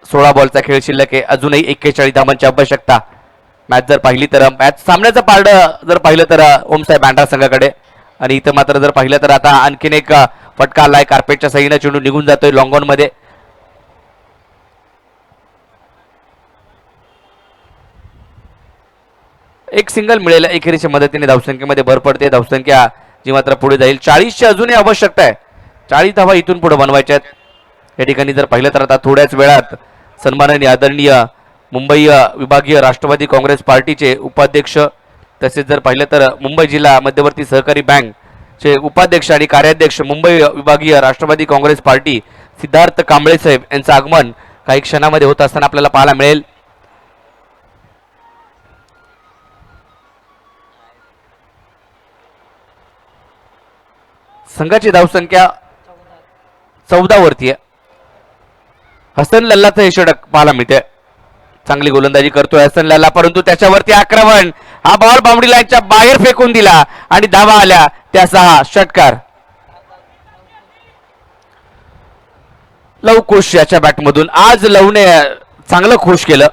16 बॉलचा खेळ शिल्लक आहे. अजूनही 41 धावांची आवश्यकता. मॅच जर पाहिली तर मॅच सामन्याचं पारड जर पाहिलं तर ओमसाहेब बँड्रा संघाकडे आणि इथं मात्र जर पाहिलं तर आता आणखीन एक फटका आलाय. कार्पेटच्या सहीनं चेंडू निघून जातोय लॉंग ऑन मध्ये. एक सिंगल मिळेल. एकेरीच्या मदतीने धावसंख्येमध्ये भर पडते. धावसंख्या जी मात्र पुढे जाईल. 40ची अजूनही आवश्यकता आहे. 40 धावा इथून पुढे बनवायच्या आहेत. या ठिकाणी जर पाहिलं तर आता थोड्याच वेळात सन्माननीय आदरणीय मुंबई विभागीय राष्ट्रवादी काँग्रेस पार्टीचे उपाध्यक्ष तसेच जर पाहिलं तर मुंबई जिल्हा मध्यवर्ती सहकारी बँकचे उपाध्यक्ष आणि कार्याध्यक्ष मुंबई विभागीय राष्ट्रवादी काँग्रेस पार्टी सिद्धार्थ कांबळे साहेब यांचं आगमन काही क्षणामध्ये होत असताना आपल्याला पाहायला मिळेल. संघाची धावसंख्या 14 वरती आहे. हसन लल्लाचं हे षटक पाहायला मिळते. चांगली गोलंदाजी करतोय हसन लल्ला, परंतु त्याच्यावरती आक्रमण. हा बॉल बाउंड्री लाईनच्या बाहेर फेकून दिला आणि धावा आल्या त्या 6. षटकार. लव खुश याच्या बॅटमधून आज लवने चांगलं खुश केलं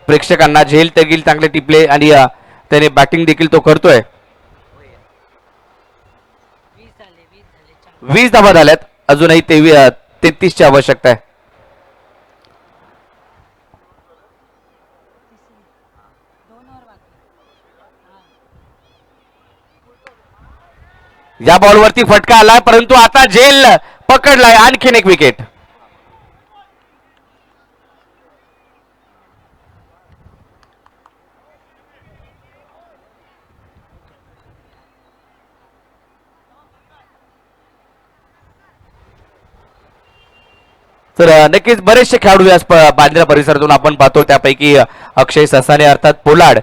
प्रेक्षकांना. झेल तगील चांगले टिपले आणि त्याने बॅटिंग देखील तो करतोय. 20 धावा झाल्यात. अजूनही 33ची आवश्यकता आहे. या बॉलवरती फटका आलाय, परंतु आता झेल पकडलाय. आणखीन एक विकेट. तर नक्कीच बरेचसे खेळाडू या बांद्रा परिसरातून आपण पाहतो. त्यापैकी अक्षय ससाने अर्थात पोलार्ड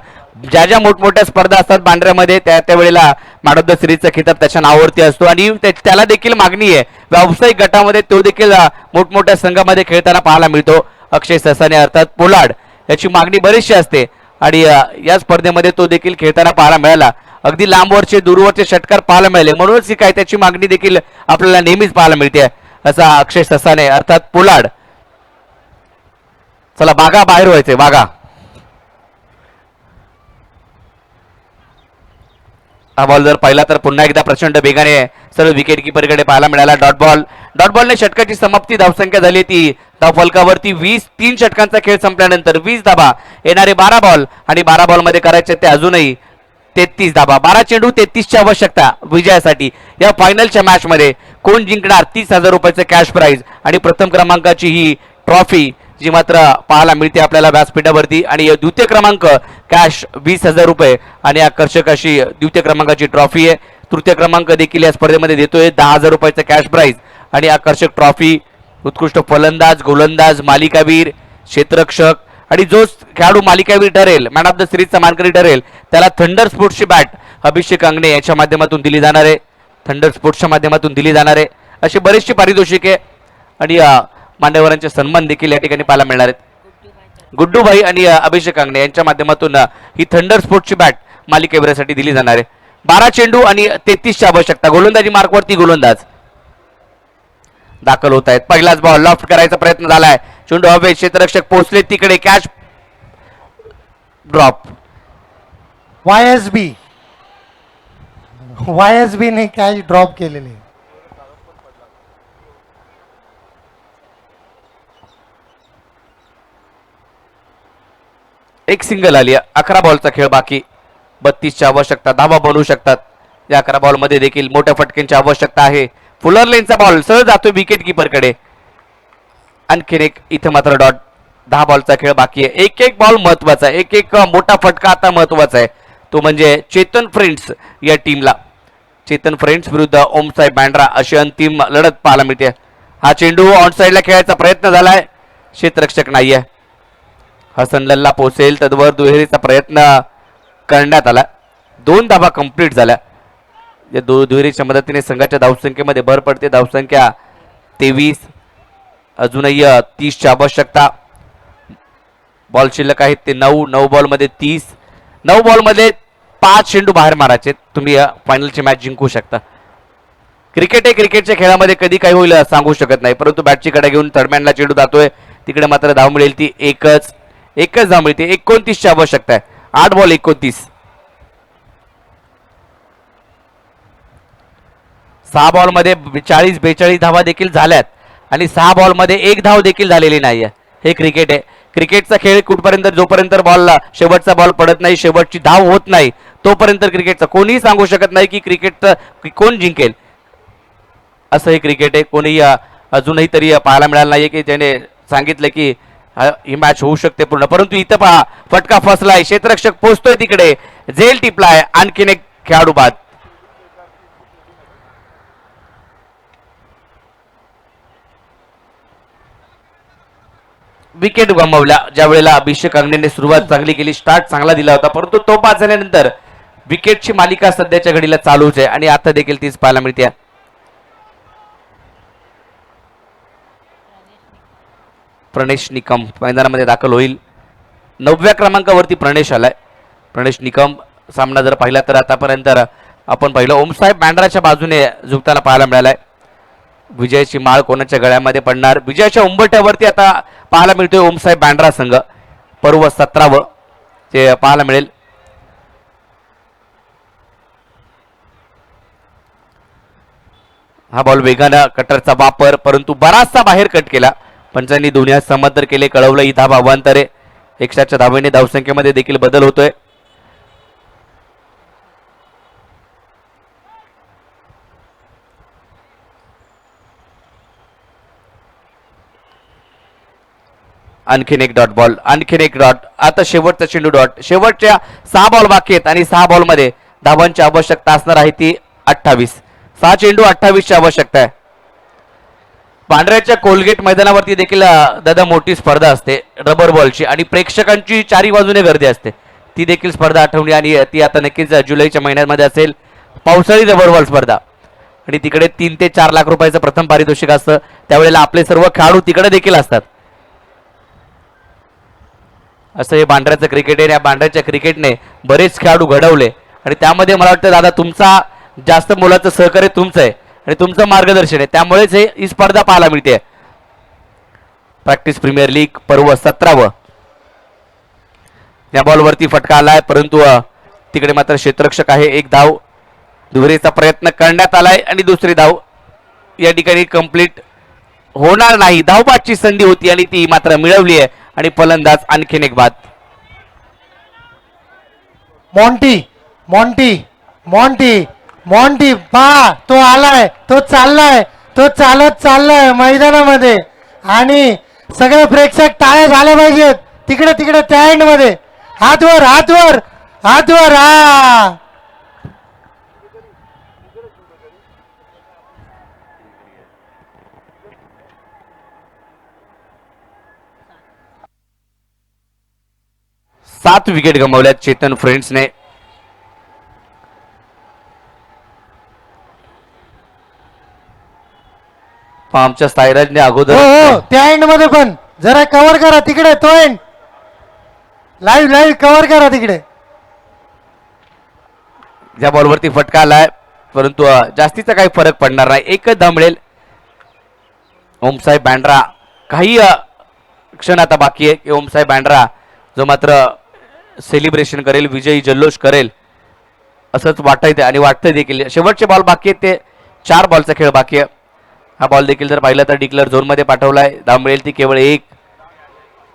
ज्या ज्या मोठमोठ्या स्पर्धा असतात बांद्र्यामध्ये त्या वेळेला मॅन ऑफ द सिरीजचा खिताब त्याच्या नावावरती असतो आणि त्याला देखील मागणी आहे. व्यावसायिक गटामध्ये तो देखील मोठमोठ्या संघामध्ये खेळताना पाहायला मिळतो. अक्षय ससाने अर्थात पोलार्ड याची मागणी बरीचशी असते आणि या स्पर्धेमध्ये तो देखील खेळताना पाहायला मिळाला. अगदी लांबवरचे दूरवरचे षटकार पाहायला मिळाले, म्हणूनच ही काय त्याची मागणी देखील आपल्याला नेहमीच पाहायला मिळते. असा अक्षय ससाने अर्थात पोलार्ड. चला बागा बाहेर व्हायचे. बागा हा बॉल जर पाहिला तर पुन्हा एकदा प्रचंड वेगाने सर्व विकेट किपरकडे पाहायला मिळाला. डॉट बॉलने षटकाची समाप्ती. धावसंख्या झाली ती धावफलकावरती 20. 3 षटकांचा खेळ संपल्यानंतर 20 धाबा. येणारे 12 बॉल आणि 12 बॉलमध्ये करायचे ते अजूनही 33 धाबा. 12 चेंडू 33ची आवश्यकता विजयासाठी. या फायनलच्या मॅच मध्ये कोण जिंकणार? 30,000 रुपयाचे कॅश प्राइज आणि प्रथम क्रमांकाची ही ट्रॉफी जी मात्र पाहायला मिळते आपल्याला व्यासपीठावरती. आणि द्वितीय क्रमांक कॅश 20,000 रुपये आणि आकर्षक अशी द्वितीय क्रमांकाची ट्रॉफी आहे. तृतीय क्रमांक देखील या स्पर्धेमध्ये देतोय 10,000 रुपयाचं कॅश प्राइज आणि आकर्षक ट्रॉफी. उत्कृष्ट फलंदाज, गोलंदाज, मालिकावीर, क्षेत्ररक्षक आणि जो खेळाडू मालिकावीर ठरेल, मॅन ऑफ द सिरीजचा मानकरी ठरेल, त्याला थंडर स्पोर्ट्सची बॅट अभिषेक अंगणे याच्या माध्यमातून दिली जाणार आहे. थंडर स्पोर्ट्सच्या माध्यमातून दिली जाणार आहे. अशी बरीचशी पारितोषिके आणि मान्यवरांचे सन्मान देखील या ठिकाणी पाहायला मिळणार आहेत. गुड्डूभाई आणि अभिषेक अंगणे यांच्या माध्यमातून ही थंडर स्पोर्ट्सची बॅट मालिकेवरसाठी दिली जाणार आहे. 12 चेंडू आणि 33ची आवश्यकता. गोलंदाजी मार्कवरती गोलंदाज दाखल होत आहेत. पहिलाच बॉल लॉफ्ट करायचा प्रयत्न झालाय. चेंडू हवे, क्षेत्ररक्षक पोहोचले तिकडे, कॅच ड्रॉप. YSB ने कॅच ड्रॉप केलेली. एक सिंगल आली. 11 बॉलचा खेळ बाकी. 32ची आवश्यकता. धावा बनवू शकतात. या 11 बॉलमध्ये देखील मोठ्या फटक्यांची आवश्यकता आहे. फुलर लेनचा बॉल सहज जातोय विकेट किपरकडे. आणखीन एक इथं मात्र डॉट. 10 बॉलचा खेळ बाकी आहे. एक एक बॉल महत्वाचा आहे. एक एक मोठा फटका आता महत्वाचा आहे. तो म्हणजे चेतन फ्रेंड्स या टीमला. चेतन फ्रेंड्स विरुद्ध ओमसाहेब बँड्रा अशी अंतिम लढत पाहायला मिळते. हा चेंडू ऑनसाइडला खेळायचा प्रयत्न झालाय. क्षेत्ररक्षक नाहीये. हसन लल्ला पोहोचेल तद्वर दुहेरीचा प्रयत्न करण्यात आला. 2 धावा कंप्लीट झाल्या. या दुहेरीच्या मदतीने संघाच्या धावसंख्येमध्ये भर पडते. धावसंख्या 23. अजूनही 30ची आवश्यकता. बॉल शिल्लक आहेत ते 9 बॉलमध्ये 30. 9 बॉलमध्ये 5 चेंडू बाहेर मारायचे. तुम्ही फायनलची मॅच जिंकू शकता. क्रिकेट आहे. क्रिकेटच्या खेळामध्ये कधी काही होईल सांगू शकत नाही. परंतु बॅटची कडा घेऊन थर्डमॅनला चेंडू जातोय. तिकडे मात्र धाव मिळेल ती एकच धाव मिळते. 29ची आवश्यकता आहे. 8 बॉल 29. 6 बॉलमध्ये 40-42 धावा देखील झाल्यात आणि 6 बॉलमध्ये 1 धाव देखील झालेली नाहीये. हे क्रिकेट आहे. क्रिकेटचा खेळ कुठपर्यंत, जोपर्यंत बॉलला शेवटचा बॉल पडत नाही, शेवटची धाव होत नाही, तोपर्यंत क्रिकेटचा कोणीही सांगू शकत नाही की क्रिकेटचं कोण जिंकेल. असं हे क्रिकेट आहे. कोणीही अजूनही तरी पाहायला मिळालं नाहीये की त्याने सांगितलं की ही मॅच होऊ शकते पूर्ण. परंतु इथं पहा, फटका फसलाय. क्षेत्ररक्षक पोहोचतोय तिकडे, झेल टिपलाय. आणखीन एक खेळाडू बाद. विकेट गमावल्या. ज्या वेळेला अभिषेक अंगणेने सुरुवात चांगली केली, स्टार्ट चांगला दिला होता, परंतु तो बाद झाल्यानंतर विकेटची मालिका सध्याच्या घडीला चालूच आहे आणि आता देखील तीच पाहायला मिळते. प्रणेश निकम मैदानामध्ये दाखल होईल. 9व्या क्रमांकावरती प्रणेश आलाय. प्रणेश निकम सामना जर पाहिला तर आतापर्यंत आपण पाहिलं ओमसाहेब बँड्राच्या बाजूने झुकताना पाहायला मिळालाय. विजयाची माळ कोणाच्या गळ्यामध्ये पडणार? विजयाच्या उंबरठ्यावरती आता पाहायला मिळतोय ओमसाहेब बँड्रा संघ. पर्व 17व ते पाहायला मिळेल. हा बॉल वेगानं, कटरचा वापर, परंतु बराचसा बाहेर कट केला. पंचांनी दोन्ही समंतर केले. कळवलं ही धाव अवांतरे. 100च्या धावेने धावसंख्येमध्ये देखील बदल होतोय. आणखीन एक डॉट बॉल, आणखीन एक डॉट. आता शेवटचा चेंडू डॉट. शेवटच्या 6 बॉल बाकी आहेत आणि 6 बॉलमध्ये धावांची आवश्यकता असणार आहे ती 28. 6 चेंडू 28ची आवश्यकता आहे. पांढऱ्याच्या कोलगेट मैदानावरती देखील दादा मोठी स्पर्धा असते रबर बॉलची आणि प्रेक्षकांची चारी बाजूने गर्दी असते. ती देखील स्पर्धा आठवणी आणि ती आता नक्कीच जुलैच्या महिन्यामध्ये असेल. पावसाळी रबर बॉल स्पर्धा आणि तिकडे 3 ते 4 लाख रुपयाचं प्रथम पारितोषिक असतं. त्यावेळेला आपले सर्व खेळाडू तिकडे देखील असतात. असं हे बांड्राचं क्रिकेट आहे. या बांड्राच्या क्रिकेटने बरेच खेळाडू घडवले आणि त्यामध्ये मला वाटतं दादा तुमचा जास्त मोलाचं सहकार्य तुमचं आहे आणि तुमचं मार्गदर्शन आहे. त्यामुळेच ही स्पर्धा पाहायला मिळते. प्रॅक्टिस प्रीमियर लीग पर्व 17व. या बॉलवरती फटका आलाय परंतु तिकडे मात्र क्षेत्ररक्षक आहे. 1 धाव. दुहेरीचा प्रयत्न करण्यात आलाय आणि दुसरी धाव या ठिकाणी कंप्लीट होणार नाही. धावबादची संधी होती आणि ती मात्र मिळवली आहे आणि फलंदाज आणखीन एक बाद. मॉन्टी मॉन्टी मॉन्टी मॉन्टी पहा, तो आलाय, तो चाललाय, तो चालत चाललाय मैदानामध्ये आणि सगळे प्रेक्षक टाळे झाले पाहिजेत. तिकडे तिकडे त्या एंड मध्ये. हातवर हातवर हातवर. हा सात विकेट गमावल्यात चेतन फ्रेंड्सने. आमच्या सायराजने हो अगोदर हो त्या एंड मध्ये पण जरा कव्हर करा तिकडे तो एंड लाईव्ह कव्हर करा तिकडे. ज्या बॉलवरती फटका आलाय परंतु जास्तीचा काही फरक पडणार नाही, एकच धाव मिळेल. ओमसाहेब बँड्रा काही क्षण आता बाकी आहे की ओमसाहेब बँड्रा जो मात्र सेलिब्रेशन करेल, विजयी जल्लोष करेल असंच वाटत आणि वाटतंय देखील. शेवटचे बॉल बाकी आहेत, ते 4 बॉलचा खेळ बाकी आहे. हा बॉल देखील जर पाहिलं तर डिक्लेअर झोनमध्ये पाठवलाय, धाव मिळेल ती केवळ 1.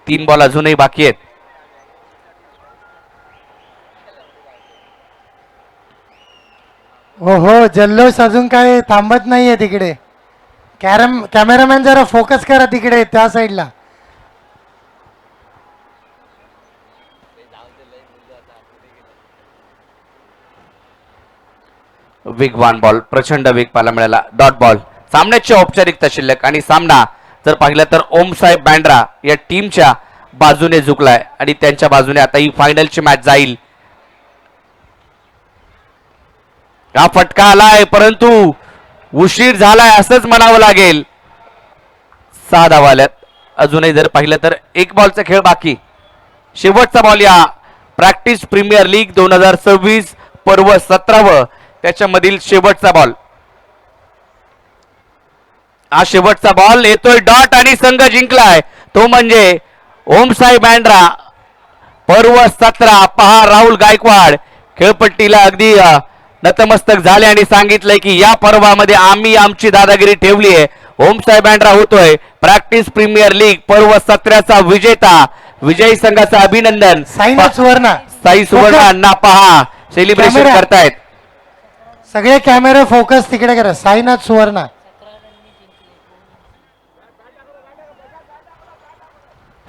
3 बॉल अजूनही बाकी आहेत. हो हो जल्लोष अजून काय थांबत नाहीये तिकडे. कॅमेरामॅन जरा फोकस करा तिकडे त्या साईडला. वेगवान बॉल, प्रचंड वेग पाहायला मिळाला. डॉट बॉल, सामन्याची औपचारिकता शिल्लक आणि सामना जर पाहिलं तर ओमसाहेब बँड्रा या टीमच्या बाजूने झुकलाय आणि त्यांच्या बाजूने आता ही फायनलची मॅच जाईल. हा फटका आलाय परंतु उशीर झालाय असंच म्हणावं लागेल. 6 धावा आल्यात, अजूनही जर पाहिलं तर 1 बॉलचा खेळ बाकी. शेवटचा बॉल या प्रॅक्टिस प्रीमियर लीग 2026 पर्व 17 त्याच्यामधील शेवटचा बॉल. हा शेवटचा बॉल येतोय डॉट आणि संघ जिंकलाय तो म्हणजे ओमसाई बँड्रा. पर्व 17 पहा, राहुल गायकवाड खेळपट्टीला अगदी नतमस्तक झाले आणि सांगितलंय की या पर्वामध्ये आम्ही आमची दादागिरी ठेवली आहे. ओमसाई बँड्रा होतोय प्रॅक्टिस प्रीमियर लीग पर्व 17चा विजेता. विजयी संघाचं अभिनंदन. साईनाथ सुवर्ण, साई सुवर्णांना पहा सेलिब्रेशन कॅमेरा. करतायत. सगळे कॅमेरे फोकस तिकडे करा. साईनाथ सुवर्ण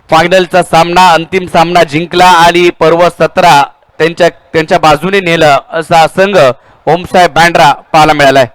फायनलचा सामना, अंतिम सामना जिंकला आणि पर्व 17 त्यांच्या बाजूने नेलं असा संघ ओमसाहेब बँड्रा पाहायला मिळालाय.